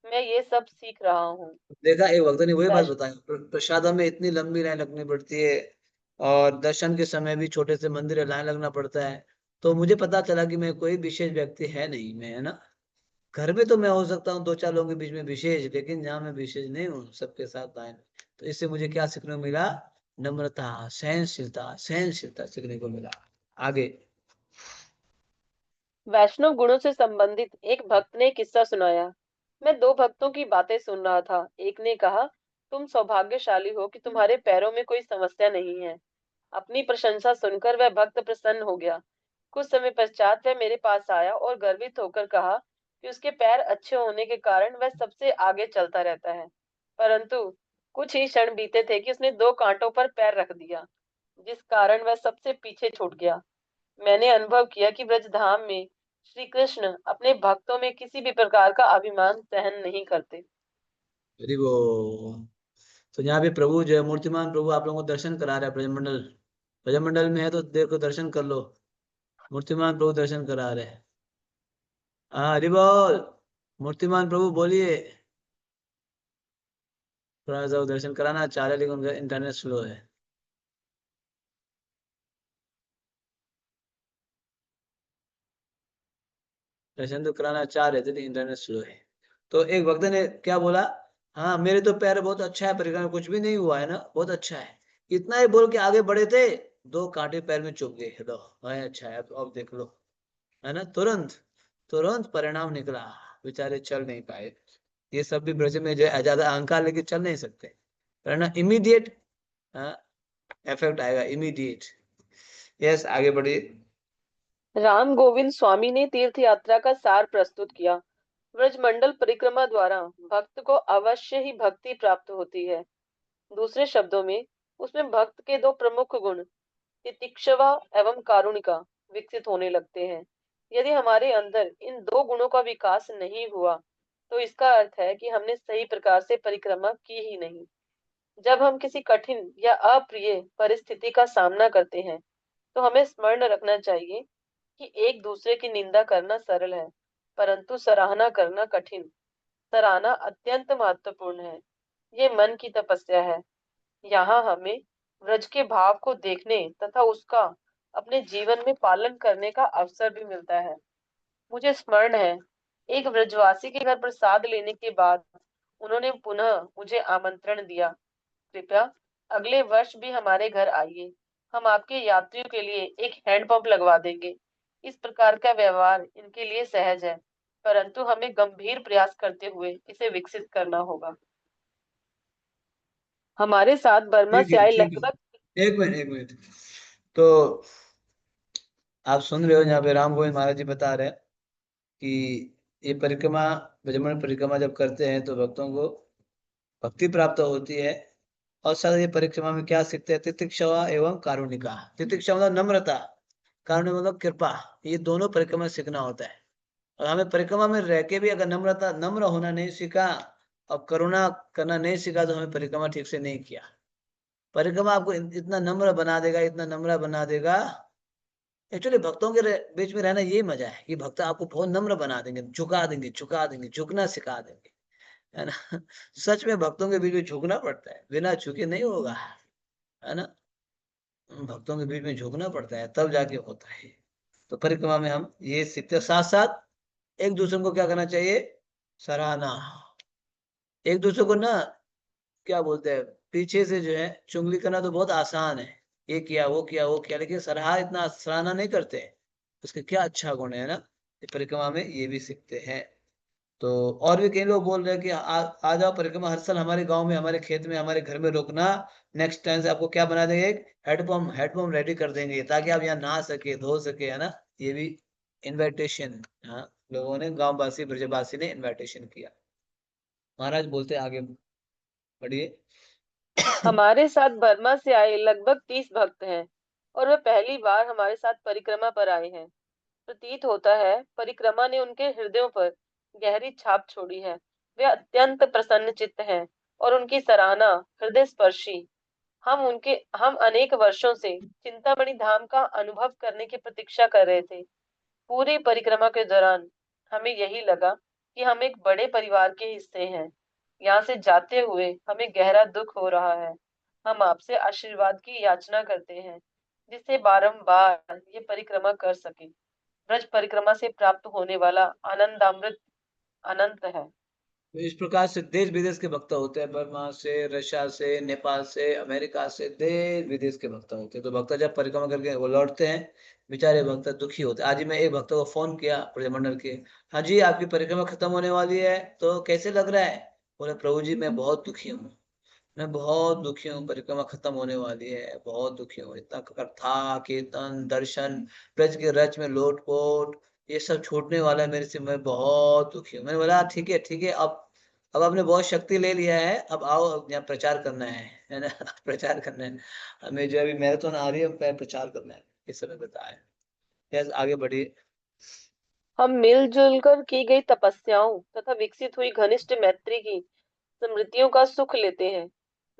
मैं ये सब सीख रहा हूँ। देखा, एक भक्त ने वही बात वैष्णव बताई, प्रसादों में इतनी लंबी लाइन लगनी पड़ती है, और दर्शन के समय भी छोटे से मंदिर में लाइन लगना पड़ता है। तो मुझे पता चला कि मैं कोई विशेष व्यक्ति है नहीं, मैं, है ना। घर में तो मैं हो सकता हूँ दो चार लोगों के बीच में विशेष, लेकिन जहाँ मैं विशेष नहीं हूँ, सबके साथ लाइन। तो इससे मुझे क्या सीखने को मिला? नम्रता, सहनशीलता, सहनशीलता सीखने को मिला। आगे। गुणों से संबंधित एक भक्त ने किस्सा सुनाया। मैं दो भक्तों की बातें सुन रहा था। एक ने कहा, तुम सौभाग्यशाली हो कि तुम्हारे पैरों में कोई समस्या नहीं है। अपनी प्रशंसा सुनकर वह भक्त प्रसन्न हो गया। कुछ समय पश्चात वह मेरे पास आया और गर्वित होकर कहा कि उसके पैर अच्छे होने के कारण वह सबसे आगे चलता रहता है। परंतु कुछ ही क्षण बीते थे कि उसने दो कांटों पर पैर रख दिया, जिस कारण वह सबसे पीछे छूट गया। मैंने अनुभव किया कि ब्रजधाम में श्री कृष्ण अपने भक्तों में किसी भी प्रकार का अभिमान सहन नहीं करते। यदि वो, तो यहाँ पे प्रभु जो है, मूर्तिमान प्रभु आप लोगों को दर्शन करा रहा है। ब्रजमंडल, ब्रजमंडल में है तो देखो, दर्शन कर लो। मूर्तिमान प्रभु दर्शन करा रहे हैं। हाँ, हरि बोल। मूर्तिमान प्रभु बोलिए। थोड़ा सा वो दर्शन कराना चाह रहे, लेकिन उनका इंटरनेट स्लो है। दर्शन तो कराना चाह रहे थे, लेकिन इंटरनेट स्लो है। तो एक भक्त ने क्या बोला? हाँ, मेरे तो पैर बहुत अच्छा है, परिक्रमा में कुछ भी नहीं हुआ है ना, बहुत अच्छा है। इतना ही बोल के आगे बढ़े थे, दो कांटे पैर में चुभ गए। लो, हाँ, अच्छा है, अब देख लो, है ना। तुरंत तुरंत परिणाम निकला। बेचारे चल नहीं पाए। ये सब भी ब्रज में जो है ज्यादा अहंकार लेके चल नहीं सकते, वरना इमीडिएट इफेक्ट आएगा, इमीडिएट। यस, आगे बढ़िए। राम गोविंद स्वामी ने तीर्थ यात्रा का सार प्रस्तुत किया। ब्रजमंडल परिक्रमा द्वारा भक्त को अवश्य ही भक्ति प्राप्त होती है। दूसरे शब्दों में, उसमें भक्त के दो प्रमुख गुण, तितिक्षवा एवं कारुणिका, विकसित होने लगते हैं। यदि हमारे अंदर इन दो गुणों का विकास नहीं हुआ, तो इसका अर्थ है कि हमने सही प्रकार से परिक्रमा की ही नहीं। जब हम किसी कठिन या अप्रिय परिस्थिति का सामना करते हैं, तो हमें स्मरण रखना चाहिए कि एक दूसरे की निंदा करना सरल है, परंतु सराहना करना कठिन। सराहना अत्यंत महत्वपूर्ण है। ये मन की तपस्या है। यहाँ हमें व्रज के भाव को देखने तथा उसका अपने जीवन में पालन करने का अवसर भी मिलता है। मुझे स्मरण है, एक व्रजवासी के घर प्रसाद लेने के बाद उन्होंने पुनः मुझे आमंत्रण दिया, कृपया अगले वर्ष भी हमारे घर आइए। हम आपके यात्रियों के लिए एक हैंडपंप लगवा देंगे। इस प्रकार का व्यवहार इनके लिए सहज है, परंतु हमें गंभीर प्रयास करते हुए इसे विकसित करना होगा। हमारे साथ बर्मा ठीक से है, आए ठीक लगभग है, एक मिनट, एक मिनट। तो आप सुन रहे हो, यहाँ पे राम गोविंद महाराज जी बता रहे हैं कि ये परिक्रमा, ब्रजमंडल परिक्रमा जब करते हैं तो भक्तों को भक्ति प्राप्त होती है। और साथ ये परिक्रमा में क्या सीखते हैं? तितिक्षवा एवं कारुणिका। तितिक्षा मतलब नम्रता, कारुण्य मतलब कृपा। ये दोनों परिक्रमा में सीखना होता है। और हमें परिक्रमा में रह के भी अगर नम्रता, नम्र होना नहीं सीखा और करुणा करना नहीं सीखा, तो हमें परिक्रमा ठीक से नहीं किया। परिक्रमा आपको इतना नम्र बना देगा, इतना नम्र बना देगा। एक्चुअली भक्तों के बीच में रहना यही मजा है, कि भक्त आपको बहुत नम्र बना देंगे, झुका देंगे, झुका देंगे, झुकना सिखा देंगे, है ना। सच में भक्तों के बीच में झुकना पड़ता है, बिना झुके नहीं होगा, है ना। भक्तों के बीच में झुकना पड़ता है, तब जाके होता है। तो परिक्रमा में हम ये सीखते हैं। साथ साथ एक दूसरे को क्या करना चाहिए? सराहना। एक दूसरे को ना, क्या बोलते हैं, पीछे से जो है चुगली करना तो बहुत आसान है, ये किया, वो किया, वो किया, लेकिन इतना सराहना नहीं करते हैं। उसके क्या अच्छा गुण है ना। ये परिक्रमा में ये भी सीखते हैं। तो और भी कई लोग बोल रहे हैं कि आ जाओ परिक्रमा, हर साल हमारे गांव में, हमारे खेत में, हमारे घर में रुकना। नेक्स्ट टाइम से आपको क्या बना देंगे? एक हेडपम्प, रेडी कर देंगे, ताकि आप यहाँ नहा सके, धो सके, है ना। ये भी इनविटेशन। हाँ, लोगों ने, गांववासी ब्रजवासी ने इनविटेशन किया। महाराज बोलते आगे बढ़िए। हमारे साथ बर्मा से आए लगभग 30 भक्त हैं और वे पहली बार हमारे साथ परिक्रमा पर आए हैं। प्रतीत होता है परिक्रमा ने उनके हृदयों पर गहरी छाप छोड़ी है। वे अत्यंत प्रसन्न चित्त हैं और उनकी सराहना हृदय स्पर्शी। हम अनेक वर्षों से चिंतामणि धाम का अनुभव करने की प्रतीक्षा कर रहे थे। पूरी परिक्रमा के दौरान हमें यही लगा कि हम एक बड़े परिवार के हिस्से हैं। यहाँ से जाते हुए हमें गहरा दुख हो रहा है। हम आपसे आशीर्वाद की याचना करते हैं जिससे बारंबार ये परिक्रमा कर सके। ब्रज परिक्रमा से प्राप्त होने वाला आनंदामृत अनंत है। तो इस प्रकार से देश विदेश के वक्ता होते हैं, बर्मा से, रशिया से, नेपाल से, अमेरिका से, देश विदेश के वक्ता होते हैं। तो भक्ता जब परिक्रमा करके वो लौटते हैं, बेचारे भक्ता दुखी होते हैं। आज ही मैं एक भक्त को फोन किया ब्रजमंडल के, हाँ जी आपकी परिक्रमा खत्म होने वाली है, तो कैसे लग रहा है? बोले प्रभु जी मैं बहुत दुखी हूँ, मैं बहुत दुखी हूँ, परिक्रमा खत्म होने वाली है, बहुत दुखी हूँ। इतना कथा कीर्तन दर्शन, ब्रज के रच में लोटपोट, ये सब छूटने वाला है मेरे से, मैं बहुत दुखी हूँ। मैंने बोला ठीक है ठीक है, अब आपने बहुत शक्ति ले लिया है, अब आओ अब यहाँ प्रचार करना है ना। प्रचार करना है, हमें जो अभी मैराथन आ रही है प्रचार करना है, इस समय बताया। यस आगे बढ़िए। हम मिलजुल कर की गई तपस्याओं तथा विकसित हुई घनिष्ठ मैत्री की स्मृतियों का सुख लेते हैं।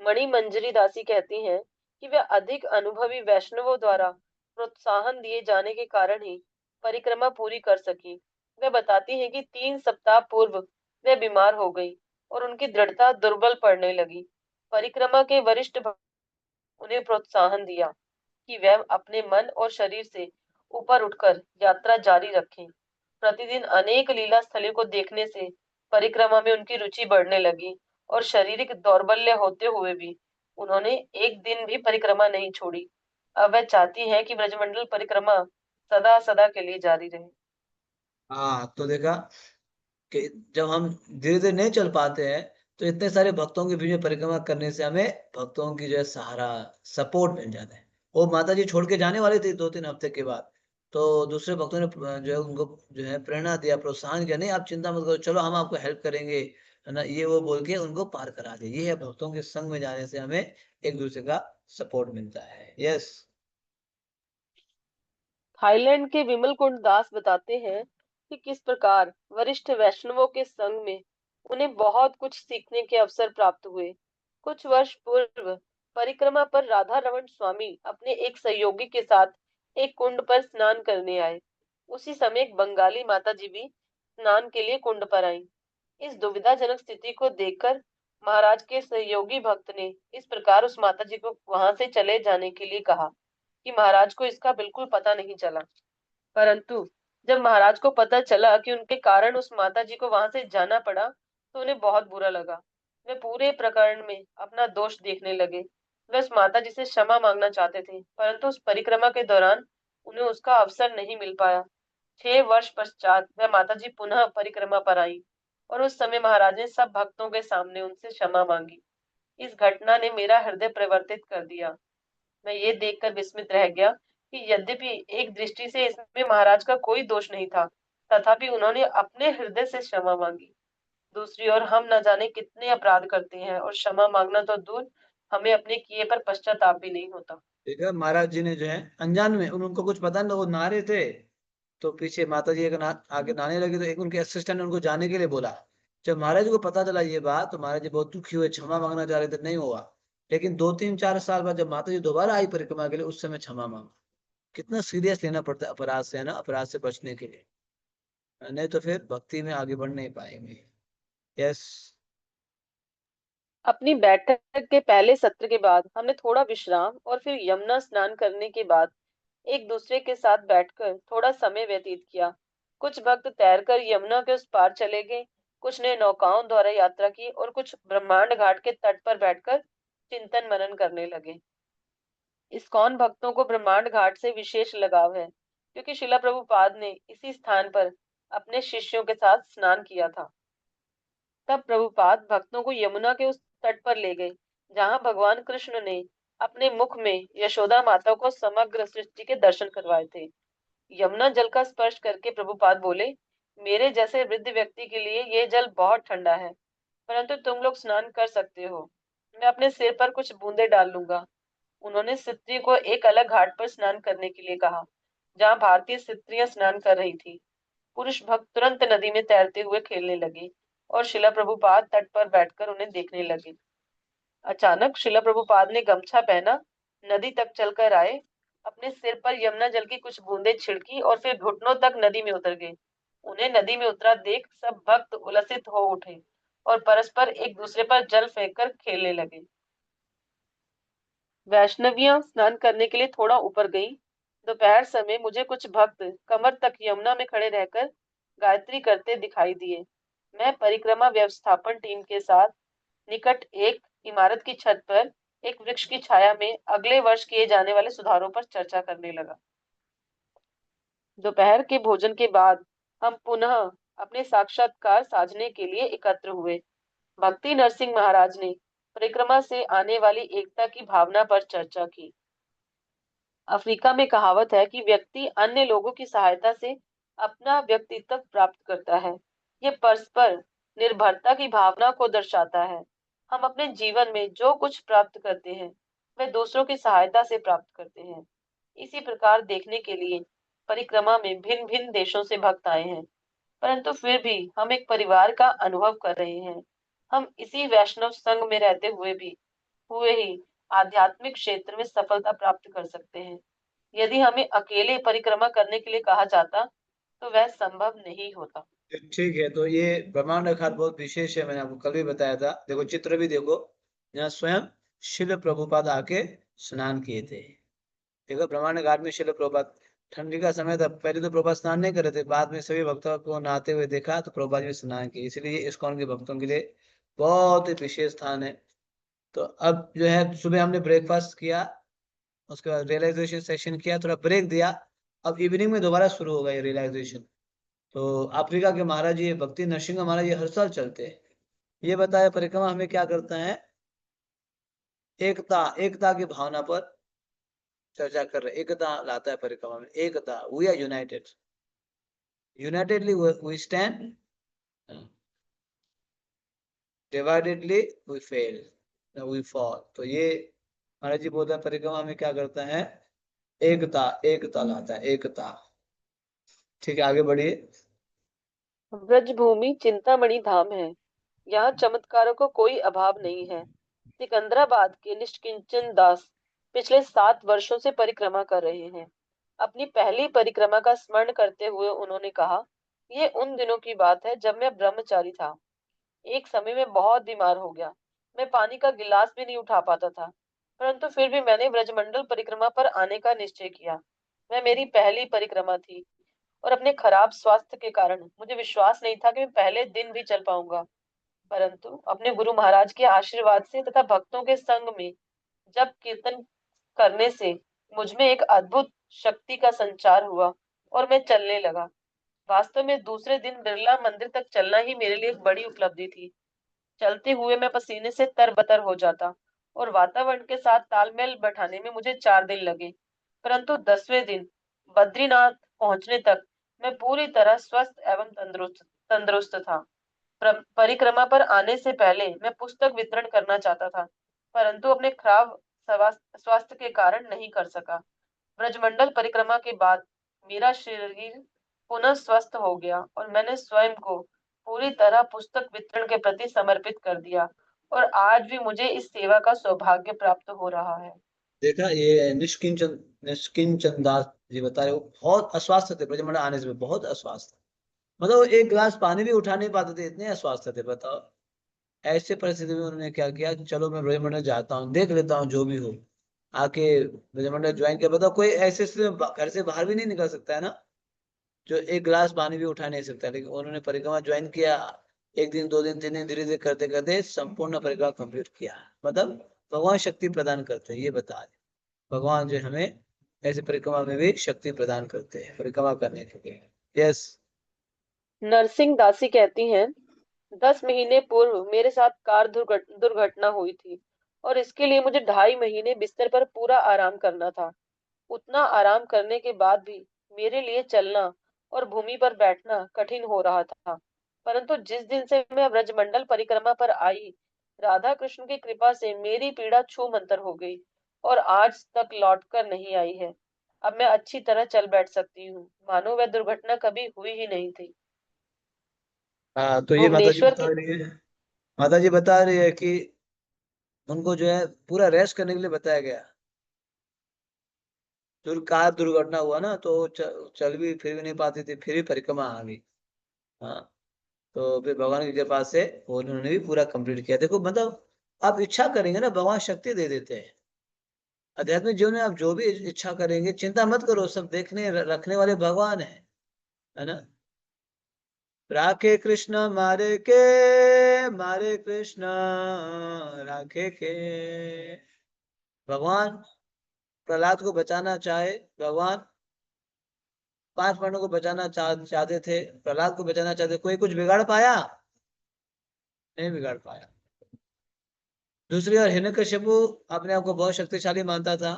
मणि मंजरी दासी कहती हैं कि वे अधिक अनुभवी वैष्णवों द्वारा प्रोत्साहन दिए जाने के कारण ही परिक्रमा पूरी कर सकी। वे बताती हैं कि 3 सप्ताह पूर्व वे बीमार हो गई और उनकी दृढ़ता दुर्बल पड़ने लगी। परिक्रमा के वरिष्ठ उन्हें प्रोत्साहन दिया कि वह अपने मन और शरीर से ऊपर उठकर यात्रा जारी रखें। प्रतिदिन अनेक लीला स्थलों को देखने से परिक्रमा में उनकी रुचि बढ़ने लगी और शारीरिक दौर्बल्य होते हुए भी उन्होंने एक दिन भी परिक्रमा नहीं छोड़ी। अब वह चाहती हैं कि ब्रजमंडल परिक्रमा सदा सदा के लिए जारी रहे। हाँ तो देखा कि जब हम धीरे धीरे नहीं चल पाते हैं, तो इतने सारे भक्तों के बीच में परिक्रमा करने से हमें भक्तों की जो है सहारा, सपोर्ट मिल जाता है। वो माता जी छोड़ के जाने वाले थे 2-3 हफ्ते के बाद, तो दूसरे भक्तों ने जो है उनको जो है प्रेरणा दिया, प्रोत्साहन किया, नहीं आप चिंता मत करो, चलो हम आपको हेल्प करेंगे, है ना, ये वो बोल के उनको पार करा दिया। ये है भक्तों के संग में जाने से हमें एक दूसरे का सपोर्ट मिलता है। यस। थाईलैंड के विमल कुंड दास बताते हैं कि किस प्रकार वरिष्ठ वैष्णवों के संग में उन्हें बहुत कुछ सीखने के अवसर प्राप्त हुए। कुछ वर्ष पूर्व परिक्रमा पर राधा रमन स्वामी अपने एक सहयोगी के साथ एक कुंड पर स्नान करने आए। उसी समय एक बंगाली माता जी भी स्नान के लिए कुंड पर आईं। इस दुविधाजनक स्थिति को देखकर महाराज के सहयोगी भक्त ने इस प्रकार उस माता जी को वहां से चले जाने के लिए कहा कि महाराज को इसका बिल्कुल पता नहीं चला। परंतु जब महाराज को पता चला कि उनके कारण उस माता जी को वहां से जाना पड़ा, तो उन्हें बहुत बुरा लगा। वे पूरे प्रकरण में अपना दोष देखने लगे। वे उस माता जी से क्षमा मांगना चाहते थे, परंतु उस परिक्रमा के दौरान उन्हें उसका अवसर नहीं मिल पाया। 6 वर्ष पश्चात वह माता जी पुनः परिक्रमा पर आई और उस समय महाराज ने सब भक्तों के सामने उनसे क्षमा मांगी। इस घटना ने मेरा हृदय परिवर्तित कर दिया। मैं ये देखकर विस्मित रह गया कि यद्यपि एक दृष्टि से इसमें महाराज का कोई दोष नहीं था, तथापि उन्होंने अपने हृदय से क्षमा मांगी। दूसरी ओर हम न जाने कितने अपराध करते हैं और क्षमा मांगना तो दूर, हमें अपने किए पर पश्चाताप भी नहीं होता। ठीक है, महाराज जी ने जो है अनजान में, उनको कुछ पता नहीं, वो नहा रहे थे, तो पीछे माता जी आगे नहाने लगे, तो एक उनके असिस्टेंट ने उनको जाने के लिए बोला। जब महाराज जी को पता चला ये बात, तो महाराज जी बहुत दुखी हुए, क्षमा मांगना चाह रहे थे, नहीं हुआ। लेकिन 2-3-4 साल बाद जब माता जी दोबारा आई परिक्रमा के लिए, उस समय क्षमा मांगा। कितना सीरियस लेना पड़ता है अपराध से, है ना, अपराध से बचने के लिए, नहीं तो फिर भक्ति में आगे बढ़ नहीं पाएंगे। यस। अपनी बैठक के पहले सत्र के बाद हमने थोड़ा विश्राम और फिर यमुना स्नान करने के बाद एक दूसरे के साथ बैठकर थोड़ा समय व्यतीत किया। कुछ भक्त तैरकर यमुना के उस पार चले गए, कुछ ने नौकाओं द्वारा यात्रा की और कुछ ब्रह्मांड घाट के तट पर बैठकर चिंतन मनन करने लगे। इस्कॉन भक्तों को ब्रह्मांड घाट से विशेष लगाव है, क्योंकि शिला प्रभुपाद ने इसी स्थान पर अपने शिष्यों के साथ स्नान किया था। तब प्रभुपाद भक्तों को यमुना के उस तट पर ले गए जहां भगवान कृष्ण ने अपने मुख में यशोदा माता को समग्र सृष्टि के दर्शन करवाए थे। यमुना जल का स्पर्श करके प्रभुपाद बोले, मेरे जैसे वृद्ध व्यक्ति के लिए ये जल बहुत ठंडा है, परंतु तुम लोग स्नान कर सकते हो। मैं अपने सिर पर कुछ बूंदे डाल लूंगा। उन्होंने स्त्री को एक अलग घाट पर स्नान करने के लिए कहा, जहाँ भारतीय स्त्रियां स्नान कर रही थी। पुरुष भक्त तुरंत नदी में तैरते हुए खेलने लगे और शिला प्रभुपाद तट पर बैठकर उन्हें देखने लगे। अचानक शिला प्रभुपाद ने गमछा पहना, नदी तक चलकर आए, अपने सिर पर यमुना जल की कुछ बूंदें छिड़की और फिर घुटनों तक नदी में उतर गए। उन्हें नदी में उतरा देख सब भक्त उल्लसित हो उठे और परस्पर एक दूसरे पर जल फेंक कर खेलने लगे। वैष्णवियां स्नान करने के लिए थोड़ा ऊपर गईं। दोपहर समय मुझे कुछ भक्त कमर तक यमुना में खड़े रहकर गायत्री करते दिखाई दिए। मैं परिक्रमा व्यवस्थापन टीम के साथ निकट एक इमारत की छत पर एक वृक्ष की छाया में अगले वर्ष किए जाने वाले सुधारों पर चर्चा करने लगा। दोपहर के भोजन के बाद हम पुनः अपने साक्षात्कार साधने के लिए एकत्र हुए। भक्ति नरसिंह महाराज ने परिक्रमा से आने वाली एकता की भावना पर चर्चा की। अफ्रीका में कहावत है कि व्यक्ति अन्य लोगों की सहायता से अपना व्यक्तित्व प्राप्त करता है। ये परस्पर निर्भरता की भावना को दर्शाता है। हम अपने जीवन में जो कुछ प्राप्त करते हैं वह दूसरों की सहायता से प्राप्त करते हैं। इसी प्रकार देखने के लिए परिक्रमा में भिन्न भिन्न देशों से भक्त आए हैं, परंतु फिर भी हम एक परिवार का अनुभव कर रहे हैं। हम इसी वैष्णव संघ में रहते हुए ही आध्यात्मिक क्षेत्र में सफलता प्राप्त कर सकते हैं। यदि हमें अकेले परिक्रमा करने के लिए कहा जाता तो वह संभव नहीं होता। ठीक है, तो ये ब्रह्मांड अखात बहुत विशेष है, मैंने आपको कल भी बताया था। देखो चित्र भी देखो, यहाँ स्वयं शिल प्रभुपाद आके स्नान किए थे। देखो ब्रह्मांड घाट में शिल प्रभुपाद, ठंडी का समय था, पहले तो प्रभुपाद स्नान नहीं कर रहे थे, बाद में सभी भक्तों को नहाते हुए देखा तो प्रभुपाद भी स्नान किए, इसलिए ये इस्कॉन के भक्तों के लिए बहुत ही विशेष स्थान है। तो अब जो है सुबह हमने ब्रेकफास्ट किया, उसके बाद रियलाइजेशन सेशन किया, थोड़ा ब्रेक दिया। अब इवनिंग में दोबारा शुरू होगा ये रियलाइजेशन। तो अफ्रीका के महाराज जी भक्ति नरसिंह महाराज जी हर साल चलते हैं। ये बताया परिक्रमा हमें क्या करता है, एकता, एकता की भावना पर चर्चा कर रहे, एकता लाता है परिक्रमा में, एकता, we are united, unitedly we stand, dividedly we fail, we fall. तो ये महाराज जी बोलते हैं परिक्रमा में क्या करता है, एकता, एकता लाता है, एकता। ठीक है, आगे बढ़िए। ब्रजभूमि चिंतामणि धाम है। यहाँ चमत्कारों को कोई अभाव नहीं है। सिकंदराबाद के निष्किंचन दास पिछले 7 वर्षों से परिक्रमा कर रहे हैं। अपनी पहली परिक्रमा का स्मरण करते हुए उन्होंने कहा, ये उन दिनों की बात है जब मैं ब्रह्मचारी था। एक समय में बहुत बीमार हो गया। मैं पानी का गिलास भी नहीं उठा पाता था, परंतु फिर भी मैंने ब्रजमंडल परिक्रमा पर आने का निश्चय किया। वह मेरी पहली परिक्रमा थी और अपने खराब स्वास्थ्य के कारण मुझे विश्वास नहीं था कि मैं पहले दिन भी चल पाऊंगा। परंतु अपने गुरु महाराज के आशीर्वाद से तथा भक्तों के संग में जब कीर्तन करने से मुझ में एक अद्भुत शक्ति का संचार हुआ और मैं चलने लगा। वास्तव में दूसरे दिन बिरला मंदिर तक चलना ही मेरे लिए एक बड़ी उपलब्धि थी। चलते हुए मैं पसीने से तरबतर हो जाता और वातावरण के साथ तालमेल बैठाने में मुझे 4 दिन लगे, परंतु 10वें दिन बद्रीनाथ पहुंचने तक मैं पूरी तरह स्वस्थ एवं तंदुरुस्त था। परिक्रमा पर आने से पहले मैं पुस्तक वितरण करना चाहता था, परंतु अपने खराब स्वास्थ्य के कारण नहीं कर सका। ब्रजमंडल परिक्रमा के बाद मेरा शरीर पुनः स्वस्थ हो गया और मैंने स्वयं को पूरी तरह पुस्तक वितरण के प्रति समर्पित कर दिया और आज भी मुझे इस सेवा का सौभाग्य प्राप्त हो रहा है। देखा, ये निष्किंचन, निष्किंचन दास जी बता रहे, वो बहुत अस्वस्थ थे ब्रजमंडल आने से, बहुत अस्वस्थ, मतलब वो एक गिलास पानी भी उठा नहीं पाते थे, इतने अस्वस्थ थे, बताओ। ऐसे परिस्थिति में उन्होंने क्या किया कि चलो मैं ब्रजमंडल जाता हूँ, देख लेता हूँ जो भी हो, आके ब्रजमंडल ज्वाइन किया। बताओ कोई ऐसे स्थिति में घर से बाहर भी नहीं निकल सकता है ना, जो एक गिलास पानी भी उठा नहीं सकता, लेकिन उन्होंने परिक्रमा ज्वाइन किया। एक दिन, 2 दिन, 3 दिन, धीरे धीरे करते करते संपूर्ण परिक्रमा कंप्लीट किया। मतलब भगवान शक्ति प्रदान करते हैं, ये बता रहे भगवान जो हमें ऐसे परिक्रमा में भी शक्ति प्रदान करते हैं परिक्रमा करने के लिए। यस। नरसिंह दासी कहती हैं, 10 महीने पूर्व मेरे साथ कार दुर्घटना हुई थी और इसके लिए मुझे 2.5 महीने बिस्तर पर पूरा आराम करना था। उतना आराम करने के बाद भी मेरे लिए चलना और भूमि पर बैठना कठिन हो रहा था। परंतु जिस दिन से मैं ब्रजमंडल परिक्रमा पर आई, राधा कृष्ण की कृपा से मेरी पीड़ा छू मंतर हो गई और आज तक लौट कर नहीं आई है। अब मैं अच्छी तरह चल बैठ सकती हूँ, मानो वह दुर्घटना कभी हुई ही नहीं थी। हाँ, तो ये माता जी भुवनेश्वर बता के रही है, माता जी बता रही है कि उनको जो है पूरा रेस्ट करने के लिए बताया गया। कार दुर्घटना हुआ ना, तो चल भी फिर भी नहीं पाती थी, फिर भी परिक्रमा आ गई। हाँ, तो फिर भगवान की कृपा से उन्होंने भी पूरा कंप्लीट किया। देखो मतलब आप इच्छा करेंगे ना, भगवान शक्ति दे देते हैं। आध्यात्मिक जीवन में आप जो भी इच्छा करेंगे, चिंता मत करो, सब देखने रखने वाले भगवान है ना। राखे कृष्ण मारे कृष्ण राखे के। भगवान प्रहलाद को बचाना चाहे, भगवान 5 पांडवों को बचाना चाहते थे, प्रहलाद को बचाना चाहते, कोई कुछ बिगाड़ पाया? नहीं बिगाड़ पाया। दूसरी ओर हिरण्यकशिपु अपने आप को बहुत शक्तिशाली मानता था,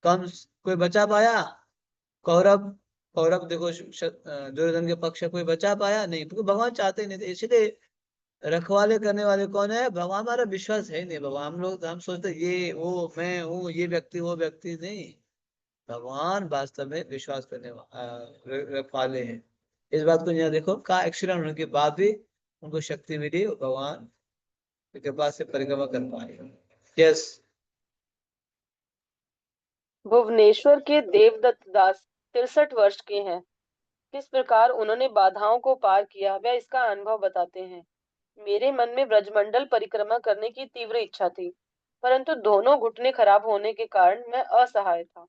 कम कोई बचा पाया? कौरव कौरव देखो दुर्योधन के पक्ष से कोई बचा पाया? नहीं, क्योंकि भगवान चाहते ही नहीं थे। इसलिए रखवाले करने वाले कौन है? भगवान। हमारा विश्वास है ही नहीं भगवान। हम सोचते ये वो मैं हूँ, ये व्यक्ति वो व्यक्ति नहीं। भगवान वास्तव में विश्वास करने रखवाले हैं। इस बात को यहाँ देखो, का एक्सीडेंट होने के बाद भी उनको शक्ति मिली, भगवान की कृपा से परिक्रमा कर पाए। यस। भुवनेश्वर के देवदत्त दास 63 वर्ष के हैं। किस प्रकार उन्होंने बाधाओं को पार किया, वह इसका अनुभव बताते हैं। मेरे मन में ब्रजमंडल परिक्रमा करने की तीव्र इच्छा थी, परंतु दोनों घुटने खराब होने के कारण मैं असहाय था।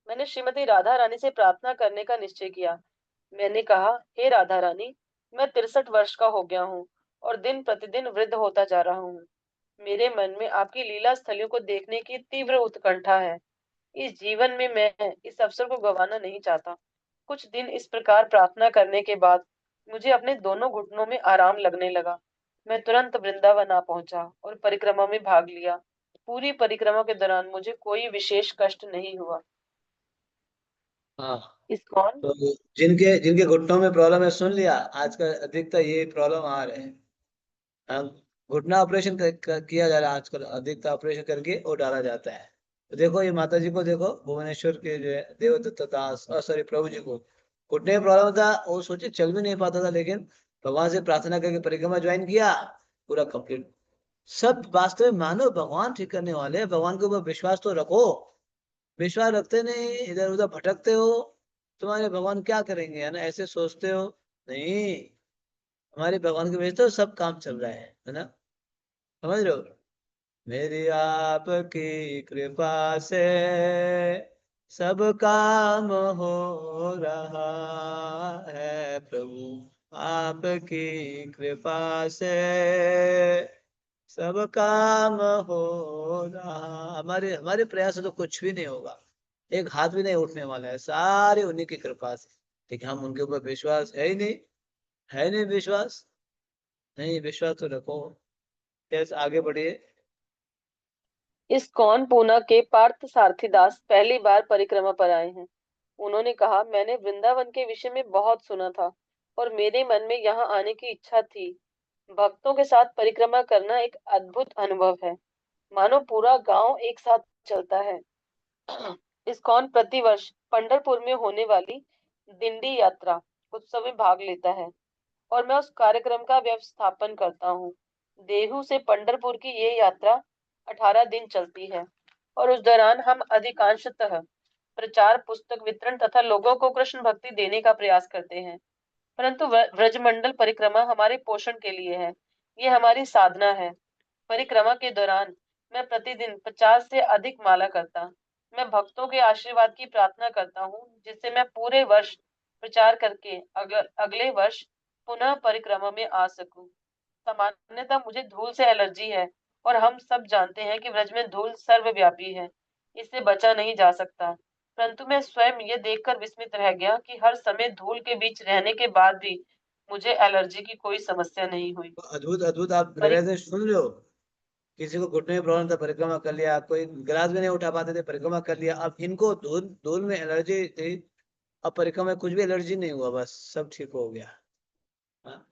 मैंने श्रीमती राधा रानी से प्रार्थना करने का निश्चय किया। मैंने कहा, हे राधा रानी, मैं 63 वर्ष का हो गया हूँ और दिन प्रतिदिन वृद्ध होता जा रहा हूँ। मेरे मन में आपकी लीला स्थलियों को देखने की तीव्र उत्कंठा है। इस जीवन में मैं इस अवसर को गंवाना नहीं चाहता। कुछ दिन इस प्रकार प्रार्थना करने के बाद मुझे अपने दोनों घुटनों में आराम लगने लगा। मैं तुरंत वृंदावन आ पहुंचा और परिक्रमा में भाग लिया। पूरी परिक्रमा के दौरान मुझे कोई विशेष कष्ट नहीं हुआ। हाँ, इस्कॉन। तो जिनके जिनके घुटनों में प्रॉब्लम है, सुन लिया, आजकल अधिकतर ये प्रॉब्लम आ रहे हैं। हाँ, घुटना ऑपरेशन किया जा रहा है आजकल, अधिकतर ऑपरेशन करके वो डाला जाता है। तो देखो ये माता जी को देखो, भुवनेश्वर के जो है देवदत्त दास, सॉरी प्रभु जी को घुटने में प्रॉब्लम था, वो सोचे चल भी नहीं पाता था, लेकिन भगवान से प्रार्थना करके परिक्रमा ज्वाइन किया, पूरा कंप्लीट। सब वास्तव में मानो भगवान ठीक करने वाले हैं। भगवान के ऊपर विश्वास तो रखो। विश्वास रखते नहीं, इधर उधर भटकते हो, तुम्हारे भगवान क्या करेंगे, है ना, ऐसे सोचते हो। नहीं, हमारे भगवान की वजह से तो सब काम चल रहा है ना। समझ रहे हो? मेरी आपकी कृपा से सब काम हो रहा है प्रभु। आपकी कृपा से सब काम हो रहा। हमारे हमारे प्रयास से तो कुछ भी नहीं होगा, एक हाथ भी नहीं उठने वाला है, सारे उन्हीं की कृपा से। लेकिन हम उनके ऊपर विश्वास है ही नहीं। है नहीं विश्वास। नहीं, विश्वास तो रखो। कैसे आगे बढ़िए। इस्कॉन पूना के पार्थ सारथीदास पहली बार परिक्रमा पर आए हैं। उन्होंने कहा, मैंने वृंदावन के विषय में बहुत सुना था और मेरे मन में यहाँ आने की इच्छा थी। भक्तों के साथ परिक्रमा करना एक अद्भुत अनुभव है, मानो पूरा गांव एक साथ चलता है। इस्कॉन प्रतिवर्ष पंढरपुर में होने वाली दिंडी यात्रा उत्सव में भाग लेता है और मैं उस कार्यक्रम का व्यवस्थापन करता हूँ। देहू से पंढरपुर की ये यात्रा 18 दिन चलती है और उस दौरान हम अधिकांशतः प्रचार, पुस्तक वितरण तथा लोगों को कृष्ण भक्ति देने का प्रयास करते हैं। परंतु व्रजमंडल परिक्रमा हमारे पोषण के लिए है। ये हमारी साधना है। परिक्रमा के दौरान मैं प्रतिदिन 50 से अधिक माला करता। मैं भक्तों के आशीर्वाद की प्रार्थना करता हूँ, जिससे मैं पूरे वर्ष प्रचार करके अगले वर्ष पुनः परिक्रमा में आ सकूं। सामान्यतः मुझे धूल से एलर्जी है और हम सब जानते हैं कि ब्रज में धूल सर्वव्यापी है, इससे बचा नहीं जा सकता। परंतु मैं स्वयं ये देखकर विस्मित रह गया कि हर समय धूल के बीच रहने के बाद भी मुझे एलर्जी की कोई समस्या नहीं हुई। अद्भुत अद्भुत, आप परि रहे थे, सुन लो। किसी को घुटने में प्रॉब्लम था, परिक्रमा कर लिया, कोई गिलास भी नहीं उठा पाते थे, परिक्रमा कर लिया। अब इनको धूल धूल में एलर्जी थी, अब परिक्रमा में कुछ भी एलर्जी नहीं हुआ, बस सब ठीक हो गया। हाँ,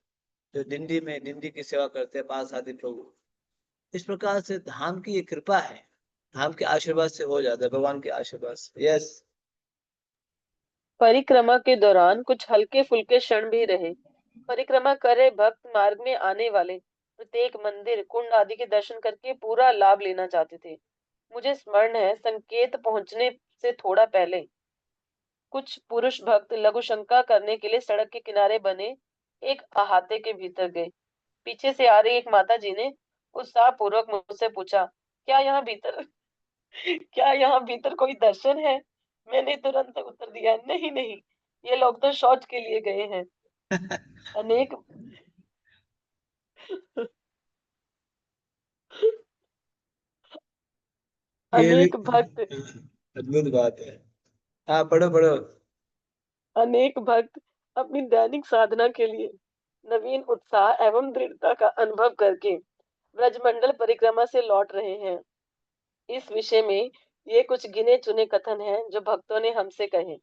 जो डिंडी की सेवा करते हैं पांच आदि प्रभु, इस प्रकार से धाम की ये कृपा है, धाम के आशीर्वाद से हो जाता है, भगवान के आशीर्वाद से। यस। परिक्रमा के दौरान कुछ हल्के फुल्के क्षण भी रहे। परिक्रमा कर रहे भक्त मार्ग में आने वाले प्रत्येक मंदिर कुंड आदि के दर्शन करके पूरा लाभ लेना चाहते थे। मुझे स्मरण है, संकेत पहुंचने से थोड़ा पहले कुछ पुरुष भक्त लघु शंका करने के लिए सड़क के किनारे बने एक अहाते के भीतर गए। पीछे से आ रही एक माता जी ने उत्साह पूर्वक मुझसे पूछा, क्या यहाँ भीतर क्या यहाँ भीतर कोई दर्शन है? मैंने तुरंत उत्तर दिया, नहीं नहीं, ये लोग तो शौच के लिए गए हैं। अनेक ये भी अनेक भक्त अद्भुत बात है। हाँ, पढ़ो पढ़ो। अनेक भक्त अपनी दैनिक साधना के लिए नवीन उत्साह एवं दृढ़ता का अनुभव करके ब्रजमंडल परिक्रमा से लौट रहे हैं। इस विषय में ये कुछ गिने चुने कथन हैं जो भक्तों ने हमसे कहे।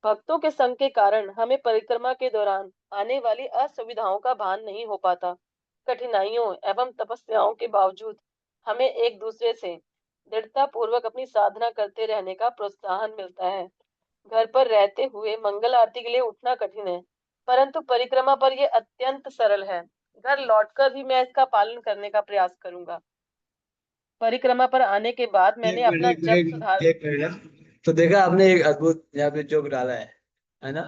भक्तों के संग के कारण हमें परिक्रमा के दौरान आने वाली असुविधाओं का भान नहीं हो पाता। कठिनाइयों एवं तपस्याओं के बावजूद हमें एक दूसरे से दृढ़ता पूर्वक अपनी साधना करते रहने का प्रोत्साहन मिलता है। घर पर रहते हुए मंगल आरती के लिए उठना कठिन है, परंतु परिक्रमा पर यह अत्यंत सरल है। घर लौटकर भी मैं इसका पालन करने का प्रयास करूंगा। परिक्रमा पर आने के बाद मैंने एक अपना मिनट, जप सुधार। एक मिनट ना। तो देखा आपने एक अद्भुत यहाँ पे जोक डाला है ना।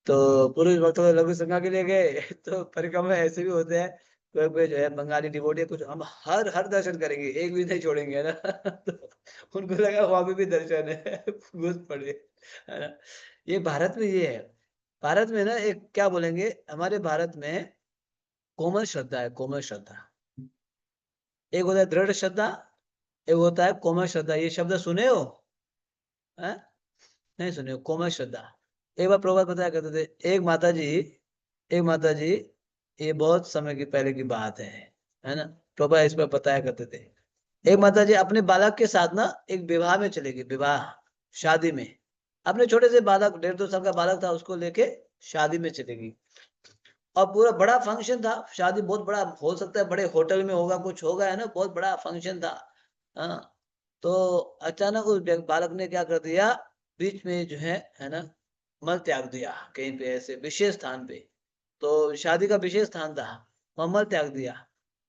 तो पुरुष भक्तों को लघु संज्ञा के लिए गए तो परिक्रमा में ऐसे भी होते हैं, कोई कोई जो है बंगाली डिवोटी है, कुछ हम हर हर दर्शन करेंगे, एक भी नहीं छोड़ेंगे, है ना। तो उनको लगा वहां पे भी दर्शन है, घुस पड़े, है ना। ये भारत में ये है। भारत में ना एक क्या बोलेंगे, हमारे भारत में कोमल श्रद्धा है, कोमल श्रद्धा। एक होता है दृढ़ श्रद्धा, एक होता है कोमल श्रद्धा। ये शब्द सुने हो? हैं? नहीं सुने हो? कोमल श्रद्धा। एक बार प्रभुपाद बताया करते थे, एक माता जी, ये बहुत समय की पहले की बात है ना। प्रभुपाद इस पर बताया करते थे। एक माता जी अपने बालक के साथ ना एक विवाह में चले गई, विवाह, शादी में। अपने छोटे से बालक, 1.5-2 साल का बालक था, उसको लेके शादी में चले गई। और पूरा बड़ा फंक्शन था, शादी बहुत बड़ा हो सकता है, बड़े होटल में होगा, कुछ होगा, है ना, बहुत बड़ा फंक्शन था। हाँ। तो अचानक उस बालक ने क्या कर दिया, बीच में जो है ना, मल त्याग दिया कहीं पे ऐसे विशेष स्थान पे। तो शादी का विशेष स्थान था, वहां मल त्याग दिया।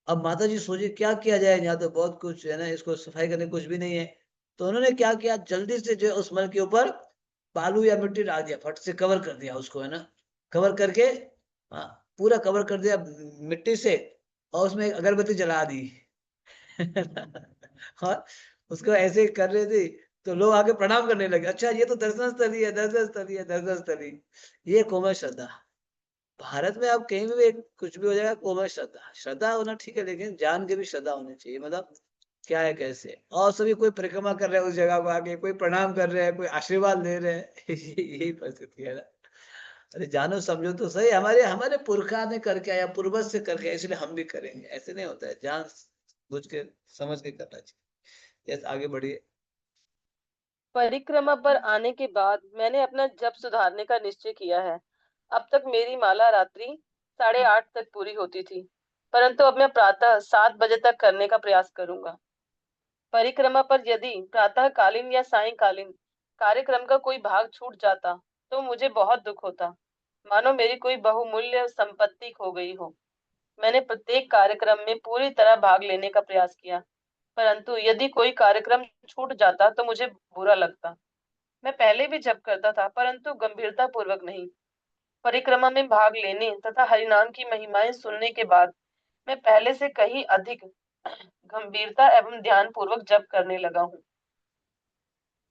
अब माता जी सोचे क्या किया जाए, यहाँ तो बहुत कुछ है ना, इसको सफाई करने कुछ भी नहीं है। तो उन्होंने क्या किया, जल्दी से जो है उस मल के ऊपर बालू या मिट्टी डाल दिया, फट से कवर कर दिया उसको, है ना। कवर करके, हाँ, पूरा कवर कर दिया मिट्टी से, और उसमें एक अगरबत्ती जला दी। और उसको ऐसे ही कर रहे थे, तो लोग आके प्रणाम करने लगे, अच्छा ये तो दर्शन स्थली है, दर्शन स्थली है, दर्शन स्थली। ये कोमल श्रद्धा। भारत में आप कहीं भी कुछ भी हो जाएगा, कोमल श्रद्धा, श्रद्धा होना ठीक है, लेकिन जान के भी श्रद्धा होनी चाहिए, मतलब क्या है कैसे। और सभी कोई परिक्रमा कर रहे हैं उस जगह को आके, कोई प्रणाम कर रहे हैं, कोई आशीर्वाद ले रहे हैं। यही परिस्थिति है ना। अरे जानो समझो तो सही, हमारे हमारे पुरखा ने करके आया, पूर्वज से करके आया, इसलिए हम भी करेंगे, ऐसे नहीं होता है, जान बुझ के समझ के करना चाहिए। यस, आगे बढ़िए। परिक्रमा पर आने के बाद मैंने अपना जप सुधारने का निश्चय किया है। अब तक मेरी माला रात्रि 8:30 तक पूरी होती थी, परंतु अब मैं प्रातः 7 बजे तक करने का प्रयास करूंगा। परिक्रमा पर यदि प्रातःकालीन या सायंकालीन कार्यक्रम का कोई भाग छूट जाता तो मुझे बहुत दुख होता, मानो मेरी कोई बहुमूल्य संपत्ति खो गई हो। मैंने प्रत्येक कार्यक्रम में पूरी तरह भाग लेने का प्रयास किया, परंतु यदि कोई कार्यक्रम छूट जाता तो मुझे बुरा लगता। मैं पहले भी जप करता था, परंतु गंभीरता पूर्वक नहीं। परिक्रमा में भाग लेने तथा हरिनाम की महिमाएं सुनने के बाद मैं पहले से कहीं अधिक गंभीरता एवं ध्यान पूर्वक जप करने लगा हूँ।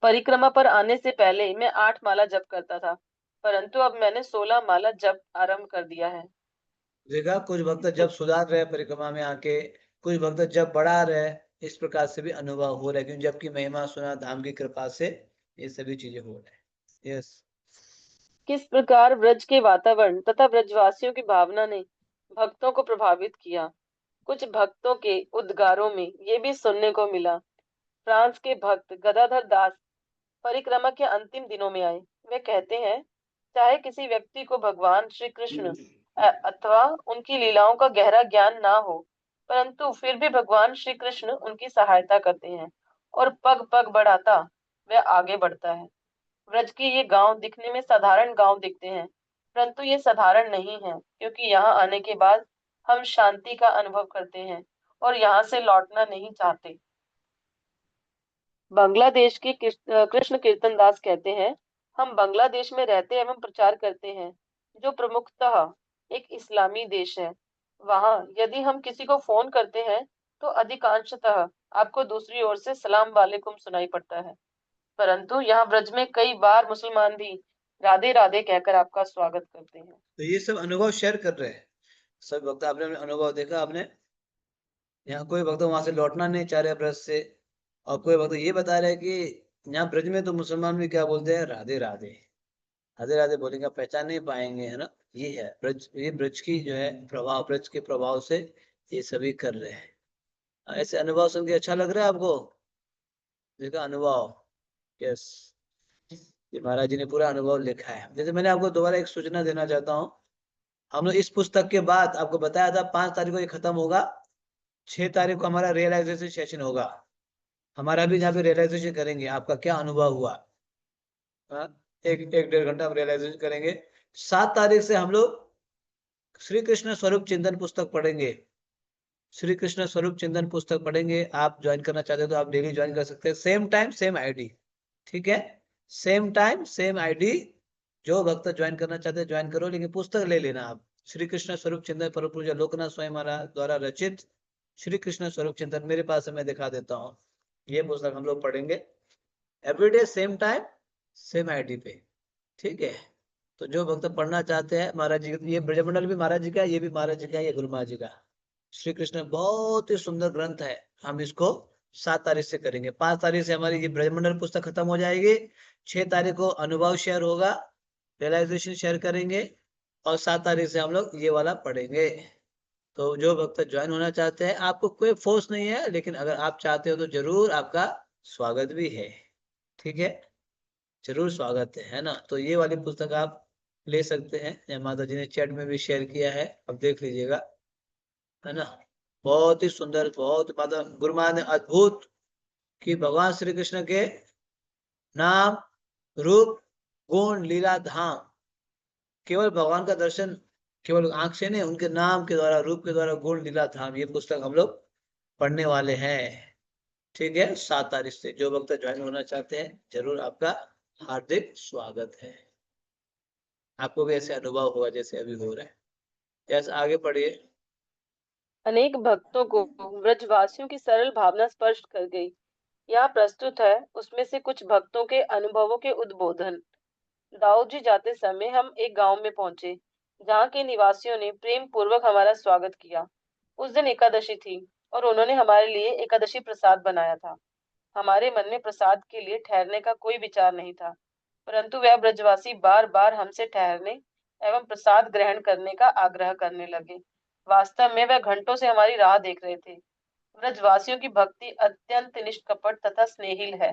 परिक्रमा पर आने से पहले मैं 8 माला जप करता था, परंतु अब मैंने 16 माला जप आरंभ कर दिया है। देखा, कुछ भक्त जब सुधार रहे परिक्रमा में आके, कुछ भक्त जब बढ़ा रहे, इस प्रकार से भी अनुभव हो रहा है, क्योंकि जबकि महिमा सुना धाम की कृपा से ये सभी चीजें हो रहे हैं। यस। किस प्रकार ब्रज के वातावरण तथा ब्रजवासियों की भावना ने भक्तों को प्रभावित किया। कुछ भक्तों के उद्गारों में ये भी सुनने को मिला। फ्रांस के भक्त गदाधर दास परिक्रमा के अंतिम दिनों में आए। वे कहते हैं, चाहे किसी व्यक्ति को भगवान श्री कृष्ण अथवा उनकी लीलाओं का गहरा ज्ञान ना हो, परंतु फिर भी भगवान श्री कृष्ण उनकी सहायता करते हैं और पग पग बढ़ाता वह आगे बढ़ता है। ब्रज के ये गांव दिखने में साधारण गांव दिखते हैं, परंतु ये साधारण नहीं है, क्योंकि यहाँ आने के बाद हम शांति का अनुभव करते हैं और यहाँ से लौटना नहीं चाहते। बांग्लादेश के कृष्ण कीर्तन दास कहते हैं, हम बांग्लादेश में रहते एवं प्रचार करते हैं, जो प्रमुखतः एक इस्लामी देश है। वहाँ यदि हम किसी को फोन करते हैं तो अधिकांशतः आपको दूसरी ओर से सलाम वालेकुम सुनाई पड़ता है, परंतु यहाँ ब्रज में कई बार मुसलमान भी राधे राधे कहकर आपका स्वागत करते हैं। तो ये सब अनुभव शेयर कर रहे हैं सब वक्त। आपने अपने अनुभव देखा आपने। यहाँ कोई वक्त वहां से लौटना नहीं चाह रहे ब्रज से, और कोई वक्त ये बता रहे कि यहाँ ब्रज में तो मुसलमान भी क्या बोलते हैं, राधे राधे। राधे राधे बोलेंगे, पहचान नहीं पाएंगे, है ना। ये है ब्रज, ये ब्रज की जो है प्रभाव, ब्रज के प्रभाव से ये सभी कर रहे हैं। ऐसे अनुभव सुन के अच्छा लग रहा है आपको, जिसका अनुभव। यस, ये महाराज जी ने पूरा अनुभव लिखा है। जैसे मैंने आपको दोबारा एक सूचना देना चाहता हूँ, हम लोग इस पुस्तक के बाद आपको बताया था 5 तारीख को ये खत्म होगा, 6 तारीख को हमारा रियलाइजेशन सेशन होगा। हमारा भी जहाँ पे रियलाइजेशन करेंगे आपका क्या अनुभव हुआ। हाँ, एक एक 1.5 घंटा हम रियलाइजेशन करेंगे। 7 तारीख से हम लोग श्री कृष्ण स्वरूप चिंतन पुस्तक पढ़ेंगे। श्री कृष्ण स्वरूप चिंतन पुस्तक पढ़ेंगे। आप ज्वाइन करना चाहते हो तो आप डेली ज्वाइन कर सकते हैं, सेम टाइम सेम आईडी। ठीक है, सेम टाइम सेम आईडी। जो भक्त ज्वाइन करना चाहते हैं ज्वाइन करो, लेकिन पुस्तक ले लेना आप। श्री कृष्ण स्वरूप चिंतन परम पूज्य लोकनाथ स्वयं महाराज द्वारा रचित श्री कृष्ण स्वरूप चिंतन मेरे पास है, मैं दिखा देता हूँ। ये पुस्तक हम लोग पढ़ेंगे everyday same time same ID पे। ठीक है, तो जो भक्त पढ़ना चाहते हैं महाराज जी, ये ब्रजमंडल भी महाराज जी का है, ये भी महाराज जी का है, ये गुरु महाराज जी का। श्री कृष्ण बहुत ही सुंदर ग्रंथ है। हम इसको 7 तारीख से करेंगे। 5 तारीख से हमारी ये ब्रजमंडल पुस्तक खत्म हो जाएगी। 6 तारीख को अनुभव शेयर होगा, रियलाइजेशन शेयर करेंगे, और 7 तारीख से हम लोग ये वाला पढ़ेंगे। तो जो भक्त ज्वाइन होना चाहते हैं, आपको कोई फोर्स नहीं है, लेकिन अगर आप चाहते हो तो जरूर आपका स्वागत भी है। ठीक है, जरूर स्वागत है ना। तो ये वाली पुस्तक आप ले सकते हैं, या माता जी ने चैट में भी शेयर किया है, अब देख लीजिएगा, है ना। बहुत ही सुंदर, बहुत माता गुरु महाराज ने अद्भुत कि भगवान श्री कृष्ण के नाम, रूप, गुण, लीला, धाम, केवल भगवान का दर्शन केवल आंख से नहीं, उनके नाम के द्वारा, रूप के द्वारा, गुण, लीला, धाम, ये पुस्तक हम लोग पढ़ने वाले हैं। ठीक है, 7 तारीख से जो भक्त ज्वाइन होना चाहते हैं जरूर आपका हार्दिक स्वागत है। आपको भी ऐसे अनुभव होगा जैसे अभी हो रहा है। जैसे आगे पढ़िए। अनेक भक्तों को ब्रजवासियों की सरल भावना स्पर्श कर गई। यहाँ प्रस्तुत है उसमें से कुछ भक्तों के अनुभवों के उद्बोधन। दाऊद जी जाते समय हम एक गांव में पहुंचे, जहाँ के निवासियों ने प्रेम पूर्वक हमारा स्वागत किया। उस दिन एकादशी थी और उन्होंने हमारे लिए एकादशी प्रसाद बनाया था। हमारे मन में प्रसाद के लिए ठहरने का कोई विचार नहीं था, परंतु वह ब्रजवासी बार बार हमसे ठहरने एवं प्रसाद ग्रहण करने का आग्रह करने लगे। वास्तव में वह घंटों से हमारी राह देख रहे थे। ब्रजवासियों की भक्ति अत्यंत निष्कपट तथा स्नेहिल है।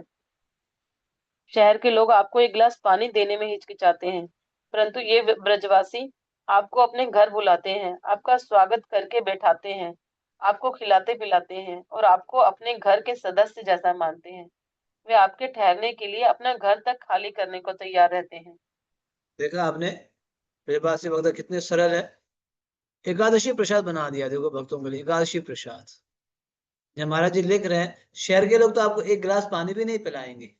शहर के लोग आपको एक गिलास पानी देने में हिचकिचाते हैं, परंतु ये ब्रजवासी आपको अपने घर बुलाते हैं, आपका स्वागत करके बैठाते हैं, आपको खिलाते पिलाते हैं और आपको अपने घर के सदस्य जैसा मानते हैं। वे आपके ठहरने के लिए अपना घर तक खाली करने को तैयार रहते हैं। देखा आपने, ब्रजवासी भक्त कितने सरल है। एकादशी प्रसाद बना दिया देखो भक्तों के लिए, एकादशी प्रसाद। जब महाराज जी लिख रहे हैं, शहर के लोग तो आपको एक गिलास पानी भी नहीं पिलाएंगे।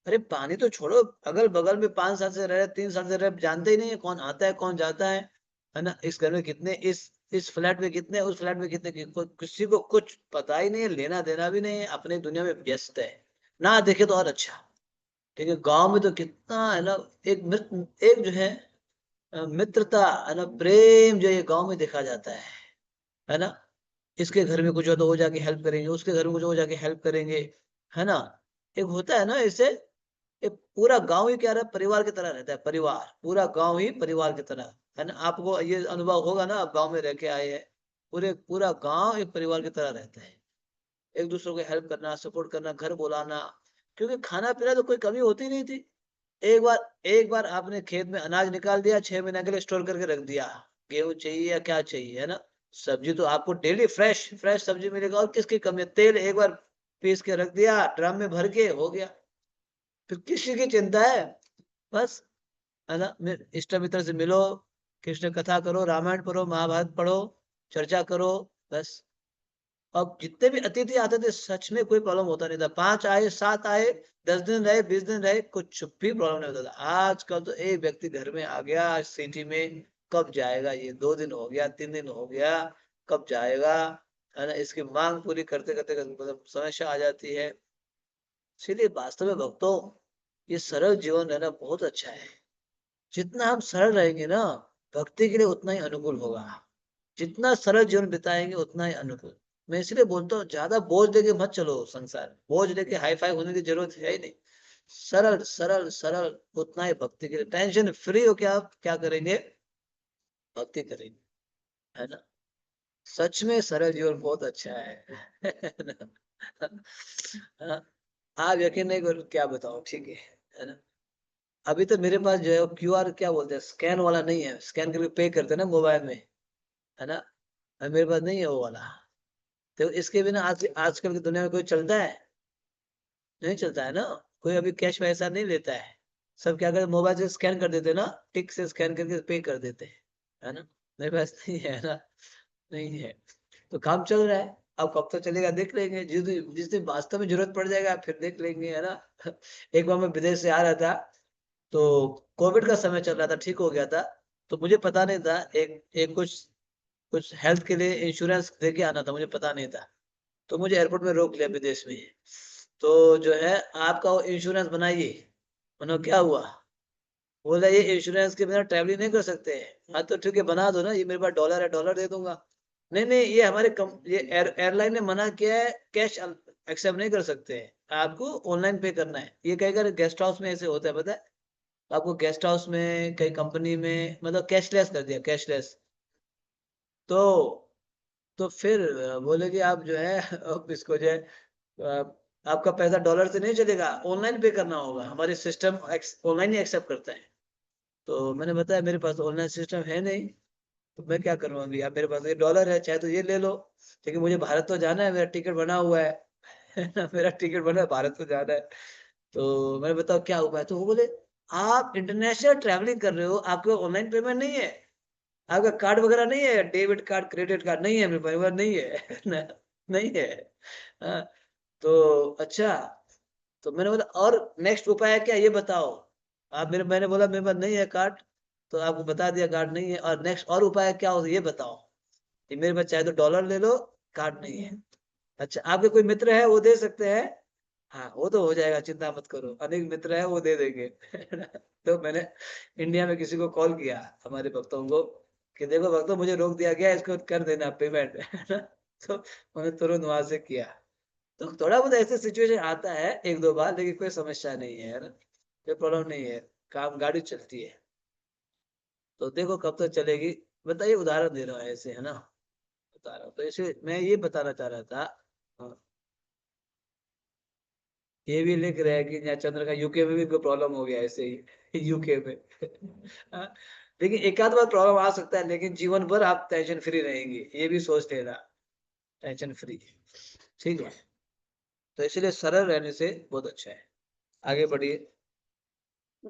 अरे पानी तो छोड़ो, अगल बगल में 5 साल से रह रहे, 3 साल से रह, जानते ही नहीं है कौन आता है कौन जाता है ना। इस घर में कितने, इस फ्लैट में कितने, उस फ्लैट में कितने, किसी को कुछ पता ही नहीं है, लेना देना भी नहीं है, अपनी दुनिया में व्यस्त है। ना देखे तो और अच्छा। ठीक है, गांव में तो कितना है ना, एक मित्र, एक जो है मित्रता, है ना, प्रेम जो ये गांव में देखा जाता है ना। इसके घर में कुछ हो तो वो जाके हेल्प करेंगे, उसके घर में कुछ हो जाके हेल्प करेंगे, है ना। एक होता है ना इससे, एक पूरा गांव ही क्या रहा है, परिवार की तरह रहता है। परिवार, पूरा गांव ही परिवार की तरह, है ना। आपको ये अनुभव होगा ना, आप गांव में रह के आए हैं। पूरा गांव एक परिवार की तरह रहता है। एक दूसरे को हेल्प करना, सपोर्ट करना, घर बुलाना, क्योंकि खाना पीना तो कोई कमी होती नहीं थी। एक बार आपने खेत में अनाज निकाल दिया, 6 महीने के लिए स्टोर करके रख दिया, गेहूं चाहिए या क्या चाहिए, है ना? सब्जी तो आपको डेली फ्रेश फ्रेश सब्जी मिलेगा, और किसकी कमी है? तेल एक बार पीस के रख दिया, ड्रम में भर के हो गया, फिर किसी की चिंता है? बस, है ना? इष्ट मित्र से मिलो, कृष्ण कथा करो, रामायण पढ़ो, महाभारत पढ़ो, चर्चा करो, बस। अब जितने भी अतिथि आते थे, सच में कोई प्रॉब्लम होता नहीं था। 5 आए, 7 आए, 10 दिन रहे, 20 दिन रहे, कुछ भी प्रॉब्लम नहीं होता था। आजकल तो एक व्यक्ति घर में आ गया सिटी में, कब जाएगा ये? 2 दिन हो गया, 3 दिन हो गया, कब जाएगा? है ना? इसकी मांग पूरी करते करते मतलब समस्या आ जाती है। इसीलिए वास्तव में भक्तों, ये सरल जीवन रहना बहुत अच्छा है। जितना हम सरल रहेंगे ना, भक्ति के लिए उतना ही अनुकूल होगा। जितना सरल जीवन बिताएंगे उतना ही अनुकूल। मैं इसलिए बोलता हूँ, ज्यादा बोझ लेके मत चलो संसार, बोझ लेके हाई फाई होने की जरूरत है ही नहीं। सरल सरल सरल, उतना ही भक्ति के लिए टेंशन फ्री हो के आप क्या करेंगे? भक्ति करेंगे, है ना? सच में सरल जीवन बहुत अच्छा है। है ना? हाँ, आप यकीन नहीं करो, क्या बताओ, ठीक है ना? अभी तो मेरे पास जो है क्यूआर, क्या बोलते हैं, स्कैन वाला नहीं है, स्कैन करके पे करते हैं ना मोबाइल में, है ना? मेरे पास नहीं है वो वाला। तो इसके बिना आज आजकल की दुनिया में कोई चलता है? नहीं चलता है ना। कोई अभी कैश पैसा नहीं लेता है। सब क्या करते, मोबाइल से स्कैन कर देते हैं ना, टिक से स्कैन करके पे कर देते हैं, है ना? मेरे पास नहीं है ना, नहीं है। तो काम चल रहा है। अब कब तक चलेगा देख लेंगे, जिस दिन वास्तव में जरूरत पड़ जाएगा फिर देख लेंगे, है ना? एक बार मैं विदेश से आ रहा था, तो कोविड का समय चल रहा था, ठीक हो गया था। तो मुझे पता नहीं था, एक एक कुछ कुछ हेल्थ के लिए इंश्योरेंस देके आना था, मुझे पता नहीं था। तो मुझे एयरपोर्ट में रोक लिया विदेश में। तो जो है, आपका वो इंश्योरेंस बनाइए। मैंने क्या हुआ? बोला ये इंश्योरेंस के बिना ट्रैवलिंग नहीं कर सकते। हाँ तो ठीक है, बना दो ना, ये मेरे पास डॉलर है, डॉलर दे दूंगा। नहीं नहीं, ये हमारे ये एयरलाइन ने मना किया है, कैश एक्सेप्ट नहीं कर सकते हैं, आपको ऑनलाइन पे करना है। ये कई बार गेस्ट हाउस में ऐसे होता है, पता है? आपको गेस्ट हाउस में, कई कंपनी में, मतलब कैशलेस कर दिया, कैशलेस। तो फिर बोले कि आप जो है अब इसको जो है, आपका पैसा डॉलर से नहीं चलेगा, ऑनलाइन पे करना होगा, हमारे सिस्टम ऑनलाइन ही एक्सेप्ट करता है। तो मैंने बताया मेरे पास ऑनलाइन सिस्टम है नहीं, तो मैं क्या करूँ अभी? आप, मेरे पास ये डॉलर है, चाहे तो ये ले लो, लेकिन मुझे भारत तो जाना है, मेरा टिकट बना हुआ है। है ना? मेरा टिकट बना है, भारत तो जाना है। तो मैंने बताओ क्या उपाय? तो वो बोले, आप इंटरनेशनल ट्रैवलिंग कर रहे हो, आपके ऑनलाइन पेमेंट नहीं है, आपका कार्ड वगैरह नहीं है, डेबिट कार्ड, क्रेडिट कार्ड नहीं है मेरे पास, वो नहीं है। ना, नहीं है। हाँ, तो अच्छा, तो मैंने बोला और नेक्स्ट उपाय क्या, ये बताओ। आप मेरे मैंने बोला मेरे पास नहीं है कार्ड, तो आपको बता दिया कार्ड नहीं है, और नेक्स्ट और उपाय क्या हो, ये बताओ। कि मेरे पास चाहे तो डॉलर ले लो, कार्ड नहीं है। अच्छा, आपके कोई मित्र है वो दे सकते हैं? हाँ, वो तो हो जाएगा, चिंता मत करो, अनेक मित्र है वो दे देंगे। तो मैंने इंडिया में किसी को कॉल किया, हमारे भक्तों को, कि देखो भक्तों, मुझे रोक दिया गया है, इसको कर देना पेमेंट। है ना? तो उन्होंने तुरंत वहां से किया। तो थोड़ा बहुत ऐसे सिचुएशन आता है एक दो बार, लेकिन कोई समस्या नहीं है ना, कोई प्रॉब्लम नहीं है, काम गाड़ी चलती है। तो देखो कब तक चलेगी, बताइए, उदाहरण दे रहा हूँ ऐसे, है ना? बता रहा हूँ, तो इसे मैं ये बताना चाह रहा था। हाँ, ये भी लिख रहे हैं कि यहाँ चंद्र का यूके में भी कोई प्रॉब्लम हो गया ऐसे ही। यूके में। हाँ, लेकिन एक आध बार प्रॉब्लम आ सकता है, लेकिन जीवन भर आप टेंशन फ्री रहेंगे, ये भी सोच लेना। टेंशन फ्री, ठीक है? तो इसलिए सरल रहने से बहुत अच्छा है। आगे बढ़िए।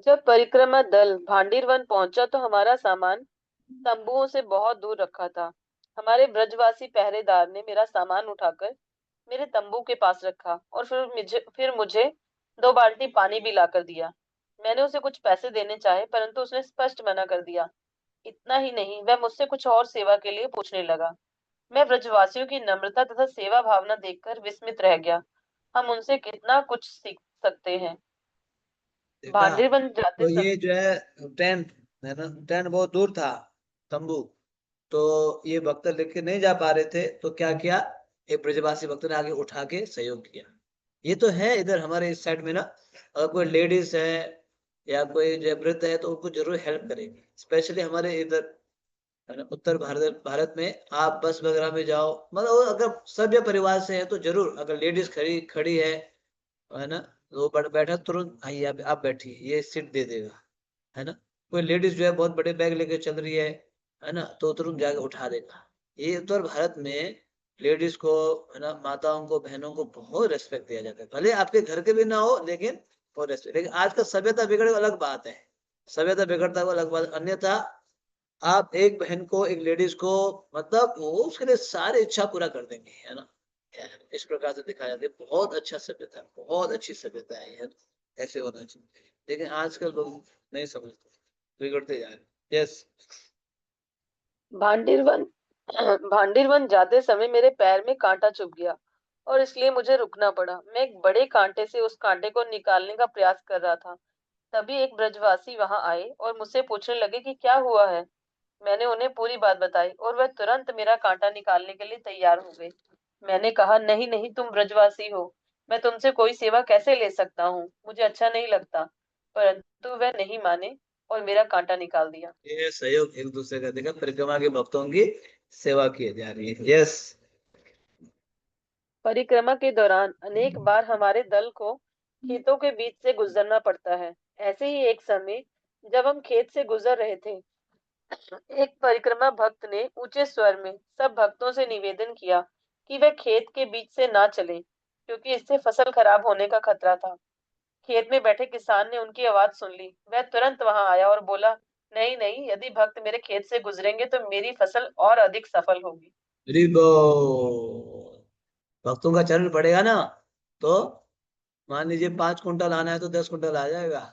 जब परिक्रमा दल भांडीर वन पहुंचा तो हमारा सामान तंबुओं से बहुत दूर रखा था। हमारे ब्रजवासी पहरेदार ने मेरा सामान उठाकर मेरे तंबू के पास रखा और फिर मुझे 2 बाल्टी पानी भी लाकर दिया। मैंने उसे कुछ पैसे देने चाहे, परंतु उसने स्पष्ट मना कर दिया। इतना ही नहीं, वह मुझसे कुछ और सेवा के लिए पूछने लगा। मैं ब्रजवासियों की नम्रता तथा सेवा भावना देखकर विस्मित रह गया। हम उनसे कितना कुछ सीख सकते हैं। देखा? भांडीर बन जाते तो समय ये जो है टेंट, है ना, टेंट बहुत दूर था, तंबू। तो ये भक्त लेके नहीं जा पा रहे थे, तो क्या किया, एक ब्रजवासी भक्त ने आगे उठा के सहयोग किया। ये तो है इधर हमारे इस साइड में ना, अगर कोई लेडीज है या कोई जो वृद्ध है, तो उनको जरूर हेल्प करेंगे, स्पेशली हमारे इधर, है ना, उत्तर भारत भारत में। आप बस वगैरह में जाओ, मतलब अगर सभ्य परिवार से है तो जरूर, अगर लेडीज खड़ी खड़ी है ना, वो बैठा तुरंत, आइए आप बैठिए, ये सीट दे देगा, है ना। कोई लेडीज जो है बहुत बड़े बैग लेके चल रही है ना, तो तुरंत जाके उठा देगा। ये उत्तर भारत में लेडीज को, है ना, माताओं को, बहनों को बहुत रेस्पेक्ट दिया जाता है, भले आपके घर के भी ना हो, लेकिन बहुत रेस्पेक्ट। लेकिन आज का सभ्यता बिगड़े वो अलग बात है, सभ्यता बिगड़ता है वो अलग बात, अन्यथा आप एक बहन को, एक लेडीज को, मतलब वो उसके लिए सारी इच्छा पूरा कर देंगे, है ना। इस प्रकार से दिखाया जाता है, बहुत अच्छा सभ्यता, बहुत अच्छी सभ्यता है, है ना? ऐसे होना चाहिए, लेकिन आजकल लोग नहीं समझते, बिगड़ते जा रहे। यस। भांडिरवन भांडिरवन जाते समय मेरे पैर में कांटा चुभ गया और इसलिए मुझे रुकना पड़ा। मैं एक बड़े कांटे से उस कांटे को निकालने का प्रयास कर रहा था। तभी एक ब्रजवासी वहां आए और मुझसे पूछने लगे कि क्या हुआ है। मैंने उन्हें पूरी बात बताई और वह तुरंत मेरा कांटा निकालने के लिए तैयार हो गए। मैंने कहा, नहीं नहीं, तुम ब्रजवासी हो, मैं तुमसे कोई सेवा कैसे ले सकता हूँ, मुझे अच्छा नहीं लगता। परंतु वह नहीं माने और मेरा कांटा निकाल दिया। ये सहयोग एक दूसरे का, देखा, परिक्रमा के भक्तों की सेवा की जा रही है। यस। परिक्रमा के दौरान अनेक बार हमारे दल को खेतों के बीच से गुजरना पड़ता है। ऐसे ही एक समय जब हम खेत से गुजर रहे थे, एक परिक्रमा भक्त ने ऊंचे स्वर में सब भक्तों से निवेदन किया कि वे खेत के बीच से ना चलें, क्योंकि इससे फसल खराब होने का खतरा था। खेत में बैठे किसान ने उनकी आवाज सुन ली। वह तुरंत वहां आया और बोला, नहीं नहीं, यदि भक्त मेरे खेत से गुजरेंगे तो मेरी फसल और अधिक सफल होगी। Very good. भक्तों का चरण पड़ेगा ना, तो मान लीजिए 5 कुंटल आना है तो 10 कुंटल आ जाएगा।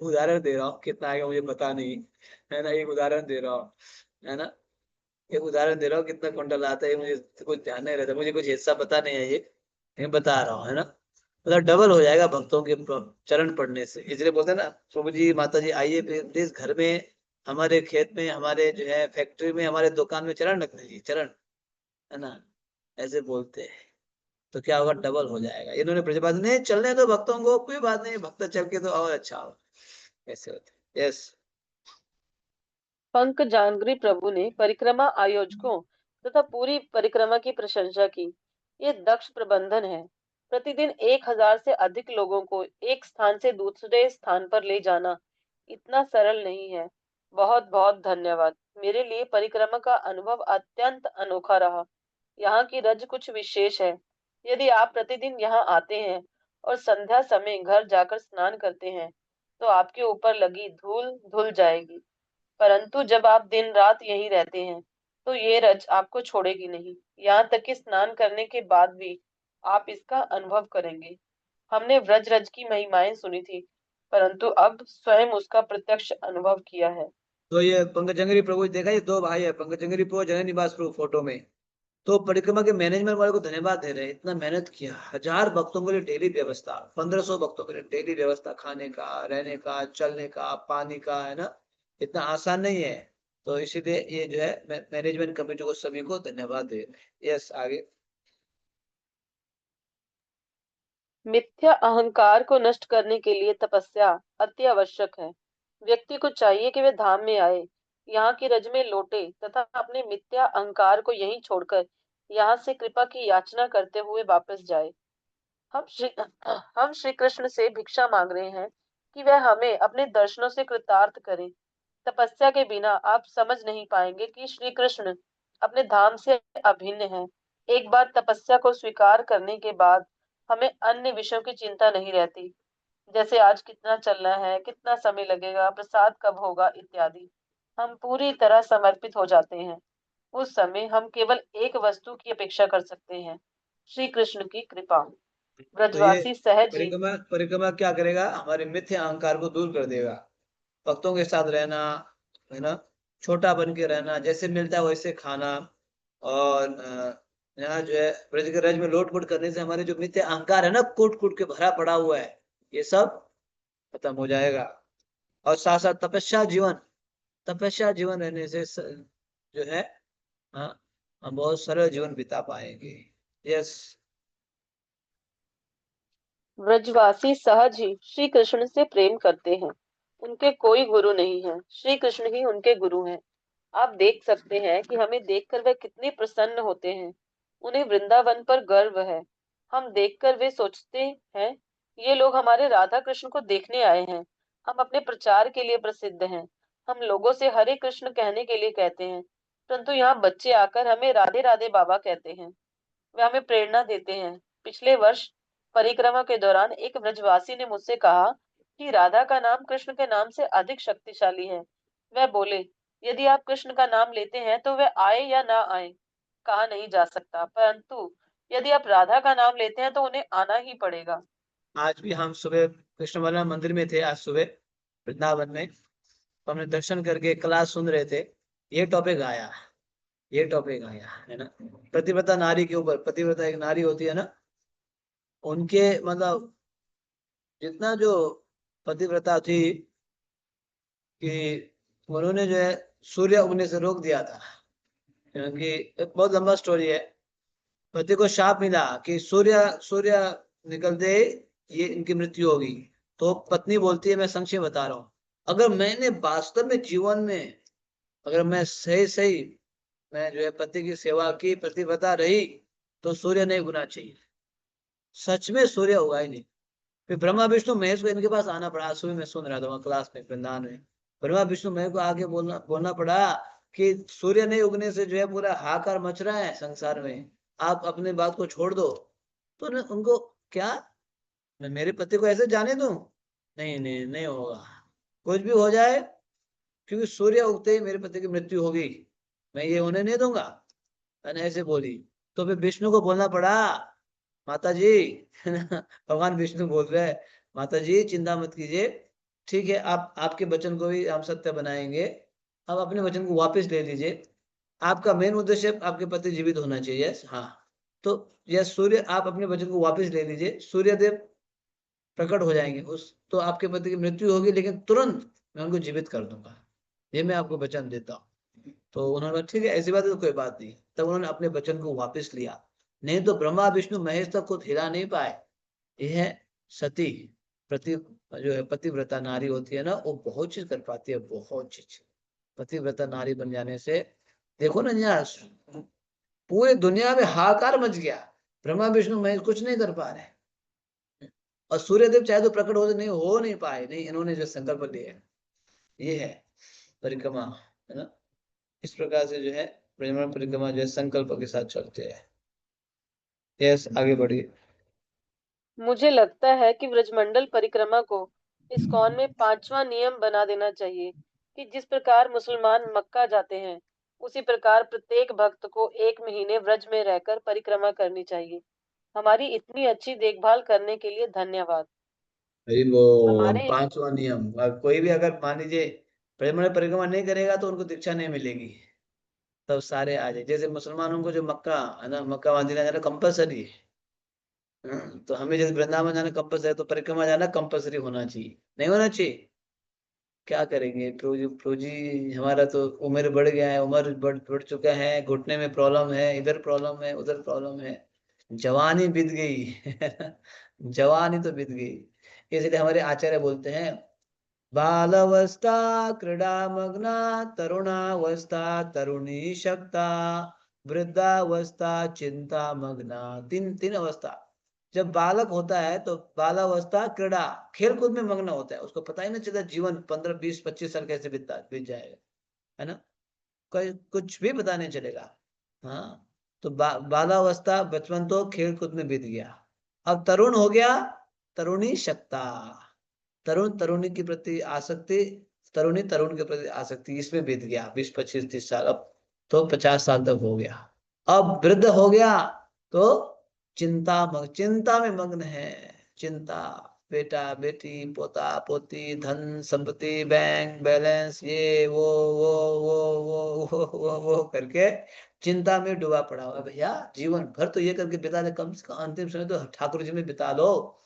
उदाहरण दे रहा हूँ, कितना आएगा मुझे पता नहीं, है ना, एक उदाहरण दे रहा हूँ, है ना। एक उदाहरण दे रहा हूँ, कितना कुंटल आता है मुझे कुछ ध्यान नहीं रहता, मुझे कुछ हिस्सा पता नहीं है ये, लेकिन बता रहा हूँ, है ना। मतलब डबल हो जाएगा भक्तों के चरण पड़ने से, इसलिए बोलते हैं ना, प्रभु जी, माता जी, आइए प्लीज घर में, हमारे खेत में, हमारे जो है फैक्ट्री में, हमारे दुकान में चरण रख दीजिए, चरण, है ना, ऐसे बोलते हैं। तो क्या होगा, डबल हो जाएगा। इन्होंने ब्रजबासी नहीं चलने दो भक्तों को, कोई बात नहीं, भक्त चल के तो और अच्छा हो, ऐसे होते। यस। पंक जानगरी प्रभु ने परिक्रमा आयोजकों तथा पूरी परिक्रमा की प्रशंसा की। ये दक्ष प्रबंधन है। प्रतिदिन 1,000 से अधिक लोगों को एक स्थान से दूसरे स्थान पर ले जाना इतना सरल नहीं है। बहुत बहुत धन्यवाद। मेरे लिए परिक्रमा का अनुभव अत्यंत अनोखा रहा। यहाँ की रज कुछ विशेष है। यदि आप प्रतिदिन यहाँ आते हैं और संध्या समय घर जाकर स्नान करते हैं, तो आपके ऊपर लगी धूल धुल जाएगी। परंतु जब आप दिन रात यहीं रहते हैं, तो ये रज आपको छोड़ेगी नहीं। यहाँ तक कि स्नान करने के बाद भी आप इसका अनुभव करेंगे। हमने व्रज रज की महिमाएं सुनी थी, परंतु अब स्वयं उसका प्रत्यक्ष अनुभव किया है। तो ये पंकजंगरी प्रभु देखा, ये दो भाई है, पंकजंगरी प्रभु, जय निवास प्रभु, फोटो में। तो परिक्रमा के मैनेजमेंट वाले को धन्यवाद दे रहे हैं, इतना मेहनत किया, 1,000 भक्तों के लिए डेली व्यवस्था, 1,500 भक्तों के लिए डेली व्यवस्था, खाने का, रहने का, चलने का, पानी का, है ना। इतना आसान नहीं है। तो इसीलिए ये जो है मैनेजमेंट कमेटी को, सभी को धन्यवाद दे रहे हैं। यस, आगे। मिथ्या अहंकार को नष्ट करने के लिए तपस्या अति आवश्यक है। व्यक्ति को चाहिए कि वे धाम में आए, यहाँ की रज में लौटे तथा अपने मिथ्या अहंकार को यहीं छोड़कर यहाँ से कृपा की याचना करते हुए वापस जाए। हम श्री कृष्ण से भिक्षा मांग रहे हैं कि वह हमें अपने दर्शनों से कृतार्थ करें। तपस्या के बिना आप समझ नहीं पाएंगे कि श्री कृष्ण अपने धाम से अभिन्न है। एक बार तपस्या को स्वीकार करने के बाद हमें अन्य विषयों की चिंता नहीं रहती, जैसे आज कितना चलना है, कितना समय लगेगा, प्रसाद कब होगा इत्यादि। हम पूरी तरह समर्पित हो जाते हैं। उस समय हम केवल एक वस्तु की अपेक्षा कर सकते हैं, श्री कृष्ण की कृपा। तो ये ब्रजवासी सहज ही परिक्रमा परिक्रमा क्या करेगा, हमारे मिथ्या अहंकार को दूर कर देगा। भक्तों के साथ रहना, है ना, छोटा बन के रहना, जैसे मिलता है वैसे खाना, और यहाँ जो है ब्रज के रज में लोटपोट करने से हमारे जो मिथ्या अहंकार है ना, कूट कूट के भरा पड़ा हुआ है, ये सब खत्म हो जाएगा। और साथ साथ तपस्या जीवन, तपस्या जीवन रहने से जो है, हाँ, हम बहुत सरल जीवन बिता पाएंगे। यस। ब्रजवासी सहज ही श्री कृष्ण से प्रेम करते हैं। उनके कोई गुरु नहीं है, श्री कृष्ण ही उनके गुरु हैं। आप देख सकते हैं कि हमें देखकर वे कितने प्रसन्न होते हैं। उन्हें वृंदावन पर गर्व है। हम देखकर वे सोचते हैं ये लोग हमारे राधा कृष्ण को देखने आए हैं। हम अपने प्रचार के लिए प्रसिद्ध हैं। हम लोगों से हरे कृष्ण कहने के लिए कहते हैं, परंतु यहाँ बच्चे आकर हमें राधे राधे बाबा कहते हैं। वे हमें प्रेरणा देते हैं। पिछले वर्ष परिक्रमा के दौरान एक ब्रजवासी ने मुझसे कहा कि राधा का नाम कृष्ण के नाम से अधिक शक्तिशाली है। वह बोले, यदि आप कृष्ण का नाम लेते हैं तो वह आए या ना आए कहा नहीं जा सकता, परंतु यदि आप राधा का नाम लेते हैं तो उन्हें आना ही पड़ेगा। आज भी हम सुबह कृष्ण बलराम मंदिर में थे, आज सुबह वृंदावन में, तो हमने दर्शन करके क्लास सुन रहे थे। ये टॉपिक आया, ये टॉपिक आया है ना, पतिव्रता नारी के ऊपर। पतिव्रता एक नारी होती है ना, उनके मतलब जितना जो पतिव्रता थी कि उन्होंने जो है सूर्य उगने से रोक दिया था, क्योंकि एक बहुत लंबा स्टोरी है। पति को शाप मिला कि सूर्य सूर्य निकलते ही ये इनकी मृत्यु होगी। तो पत्नी बोलती है, मैं संक्षेप बता रहा हूँ, अगर मैंने वास्तव में जीवन में, अगर मैं सही सही मैं जो है पति की सेवा की, प्रतिबद्धता रही, तो सूर्य नहीं उगना चाहिए। सच में सूर्य उगा ही नहीं। फिर ब्रह्मा विष्णु महेश को इनके पास आना पड़ा। सुबह मैं सुन रहा था वहाँ क्लास में वृंदावन में, ब्रह्मा विष्णु महेश को आगे बोलना बोलना पड़ा कि सूर्य नहीं उगने से जो है पूरा हाहाकार मच रहा है संसार में, आप अपने बात को छोड़ दो। तो उनको क्या, मैं मेरे पति को ऐसे जाने दूं? नहीं नहीं नहीं होगा, कुछ भी हो जाए, क्योंकि सूर्य उगते ही मेरे पति की मृत्यु होगी, मैं ये होने नहीं दूंगा। मैंने ऐसे बोली। तो फिर विष्णु को बोलना पड़ा, माता जी भगवान विष्णु बोल रहे हैं, माता जी चिंता मत कीजिए, ठीक है, आप आपके वचन को भी हम सत्य बनाएंगे, आप अपने वचन को वापस ले लीजिए। आपका मेन उद्देश्य आपके पति जीवित होना चाहिए, यस हाँ। तो यस सूर्य, आप अपने वचन को वापस ले लीजिए, सूर्य देव प्रकट हो जाएंगे, उस तो आपके पति की मृत्यु होगी, लेकिन तुरंत मैं उनको जीवित कर दूंगा, ये मैं आपको वचन देता हूँ। तो उन्होंने कहा ठीक है, ऐसी बात है तो कोई बात नहीं। तब उन्होंने अपने वचन को वापस लिया। नहीं तो ब्रह्मा विष्णु महेश तक खुद हिला नहीं पाए। यह सती प्रति जो है पतिव्रता नारी होती है ना, वो बहुत चीज कर पाती है, बहुत चीज। पतिव्रता नारी बन जाने से देखो ना यार, पूरे दुनिया में हाहाकार मच गया, ब्रह्मा विष्णु महेश कुछ नहीं कर पा रहे, और सूर्यदेव चाहे तो प्रकट हो नहीं पाए, नहीं इन्होंने जो संकल्प लिया है, ये है परिक्रमा, है ना। इस प्रकार से जो है ब्रह्मांड परिक्रमा जो है संकल्प के साथ चलते हैं। यस आगे बढ़िए। मुझे लगता है कि ब्रजमंडल परिक्रमा को इस्कॉन में पांचवा नियम बना देना चाहिए कि जिस प्रकार मुसलमान मक्का जाते हैं, उसी प्रकार प्रत्येक भक्त को 1 महीने व्रज में रहकर परिक्रमा करनी चाहिए। हमारी इतनी अच्छी देखभाल करने के लिए धन्यवाद। भाई वो हमारे पांचवा नियम, अब कोई भी अगर मान लीजिए ब्रह्मांड परिक्रमा नहीं करेगा तो उनको दीक्षा नहीं मिलेगी। तब सारे आ जाए, जैसे मुसलमानों को जो मक्का है ना, मक्का मदीना जाना कंपलसरी है। तो हमें जैसे वृंदावन जाना कंपलसरी है, तो परिक्रमा जाना कंपलसरी होना चाहिए, नहीं होना चाहिए? क्या करेंगे प्रभु जी, हमारा तो उम्र बढ़ गया है, उम्र बढ़ चुका है, घुटने में प्रॉब्लम है, इधर प्रॉब्लम है, उधर प्रॉब्लम है, जवानी बीत गई जवानी तो बीत गई। इसलिए हमारे आचार्य बोलते हैं, बालावस्था क्रीड़ा मग्ना, तरुणावस्था तरुणी शक्ता, वृद्धावस्था चिंता मग्ना। तीन तीन अवस्था। जब बालक होता है तो बालावस्था क्रीड़ा, खेल कूद में मग्न होता है, उसको पता ही नहीं चलता जीवन 15 20 25 साल कैसे बीत जाएगा, है ना, कोई कुछ भी पता नहीं चलेगा। हाँ, तो बालावस्था बचपन तो खेल कूद में बीत गया। अब तरुण हो गया, तरुणी शक्ता, तरुण तरुणी के प्रति आसक्ति, तरुणी तरुण के प्रति आसक्ति, इसमें बीत गया 20 25 30 साल। अब तो 50 साल तक हो गया। अब वृद्ध हो गया तो चिंता में मग्न है। चिंता, बेटा बेटी पोता पोती, धन संपत्ति, बैंक बैलेंस, ये वो करके चिंता में डूबा पड़ा हुआ है। भैया जीवन भर तो ये करके बिता ले, कम से कम अंतिम समय तो ठाकुर जी में बिता लो,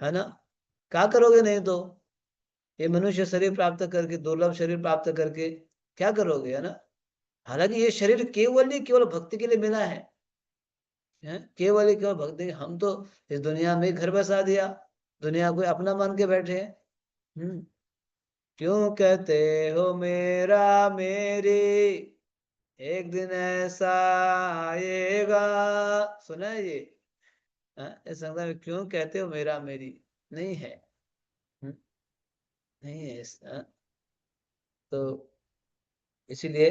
है ना। क्या करोगे नहीं तो, ये मनुष्य शरीर प्राप्त करके, दुर्लभ शरीर प्राप्त करके क्या करोगे, है ना। हालांकि ये शरीर केवल ही केवल भक्ति के लिए मिला है, केवल ही केवल भक्ति। हम तो इस दुनिया में घर बसा दिया, दुनिया को अपना मान के बैठे हैं। क्यों कहते हो मेरा मेरी, एक दिन ऐसा आएगा, सुना है ये? हाँ, इस संसार में क्यों कहते हो मेरा मेरी, नहीं है। हम्म, नहीं है तो इसीलिए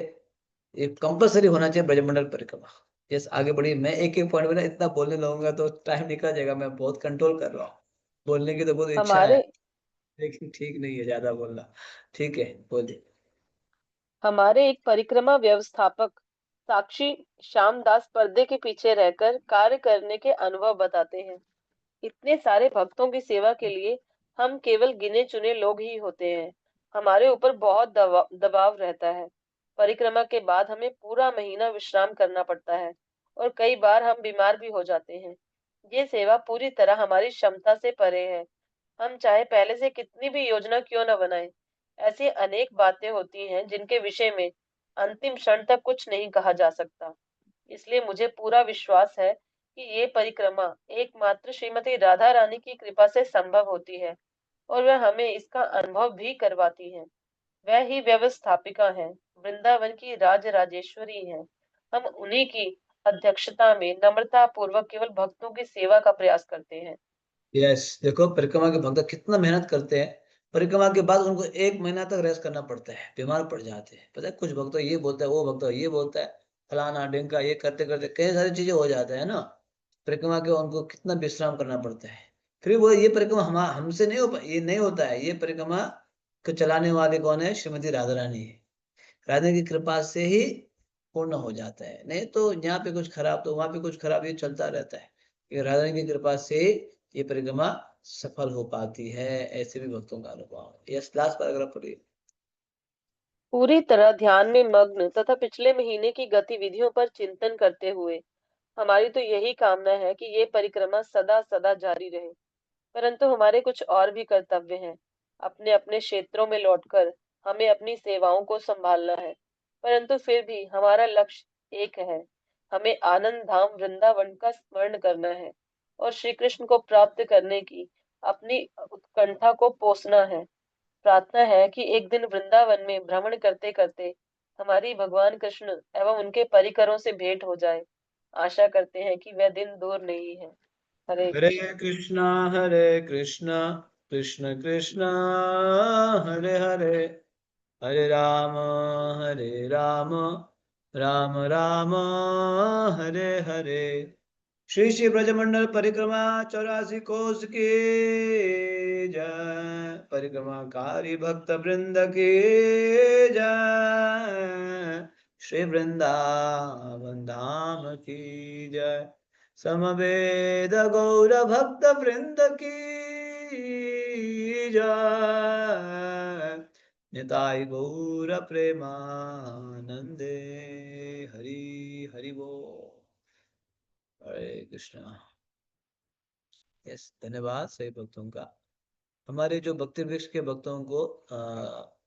ये कंपलसरी होना चाहिए ब्रजमंडल परिक्रमा। जैसे आगे बढ़ी, मैं एक एक पॉइंट में ना इतना बोलने लगूंगा तो टाइम निकल जाएगा। मैं बहुत कंट्रोल कर रहा हूँ, बोलने की तो बहुत इच्छा है, हमारे लेकिन ठीक नहीं है ज्यादा बोलना। ठीक है, बोलिए। हमारे एक परिक्रमा व्यवस्थापक साक्षी श्यामदास पर्दे के पीछे रहकर कार्य करने के अनुभव बताते हैं। इतने सारे भक्तों की सेवा के लिए हम केवल गिने चुने लोग ही होते हैं। हमारे ऊपर बहुत दबाव रहता है। परिक्रमा के बाद हमें पूरा महीना विश्राम करना पड़ता है और कई बार हम बीमार भी हो जाते हैं। ये सेवा पूरी तरह हमारी क्षमता से परे है। हम चाहे पहले से कितनी भी योजना क्यों न बनाएं, ऐसी अनेक बातें होती हैं जिनके विषय में अंतिम क्षण तक कुछ नहीं कहा जा सकता। इसलिए मुझे पूरा विश्वास है कि ये परिक्रमा एकमात्र श्रीमती राधा रानी की कृपा से संभव होती है और वह हमें इसका अनुभव भी करवाती है। वह ही व्यवस्थापिका है, वृंदावन की राज राजेश्वरी है। हम उन्हीं की अध्यक्षता में नम्रता पूर्वक केवल भक्तों की सेवा का प्रयास करते हैं। यस, देखो परिक्रमा के भक्त कितना मेहनत करते हैं। परिक्रमा के बाद उनको एक महीना तक रेस्ट करना पड़ता है, बीमार पड़ जाते हैं। पता है, कुछ भक्त ये बोलता है, वो भक्त ये बोलता है, फलाना ढिमका, ये करते करते कई सारी चीजें हो जाता है ना। परिक्रमा के उनको कितना विश्राम करना पड़ता है। फिर वो ये परिक्रमा हम हमसे नहीं ये नहीं होता है। ये परिक्रमा को चलाने वाले कौन है? श्रीमती राधा रानी है। राधा की कृपा से ही पूर्ण हो जाता है, नहीं तो यहाँ पे कुछ खराब तो वहां पे कुछ खराब, ये चलता रहता है। ये राधा रानी की कृपा से ये परिक्रमा सफल हो पाती है। ऐसे भी भक्तों का अनुभव है। यस, लास्ट पैराग्राफ पढ़िए। पूरी तरह ध्यान में मग्न तथा पिछले महीने की गतिविधियों पर चिंतन करते हुए हमारी तो यही कामना है कि ये परिक्रमा सदा सदा जारी रहे। परंतु हमारे कुछ और भी कर्तव्य हैं। अपने अपने क्षेत्रों में लौटकर हमें अपनी सेवाओं को संभालना है। परंतु फिर भी हमारा लक्ष्य एक है। हमें आनंद धाम वृंदावन का स्मरण करना है और श्री कृष्ण को प्राप्त करने की अपनी उत्कंठा को पोसना है। प्रार्थना है कि एक दिन वृंदावन में भ्रमण करते करते हमारी भगवान कृष्ण एवं उनके परिकरों से भेंट हो जाए। आशा करते हैं कि वह दिन दूर नहीं है। हरे हरे कृष्ण। कृष्णा, हरे कृष्णा, कृष्ण कृष्णा, हरे हरे, हरे राम, हरे राम, राम राम, हरे हरे। श्री श्री ब्रजमंडल परिक्रमा 84 कोस की जय। परिक्रमाकारी भक्त वृंद की जय। श्री वृंदावन धाम की जय। समवेद गौर भक्त वृंद की जय। निताई गौर प्रेमानंदे। हरि हरि बोल। हरे कृष्णा। यस, धन्यवाद सभी भक्तों का। हमारे जो भक्ति वृक्ष के भक्तों को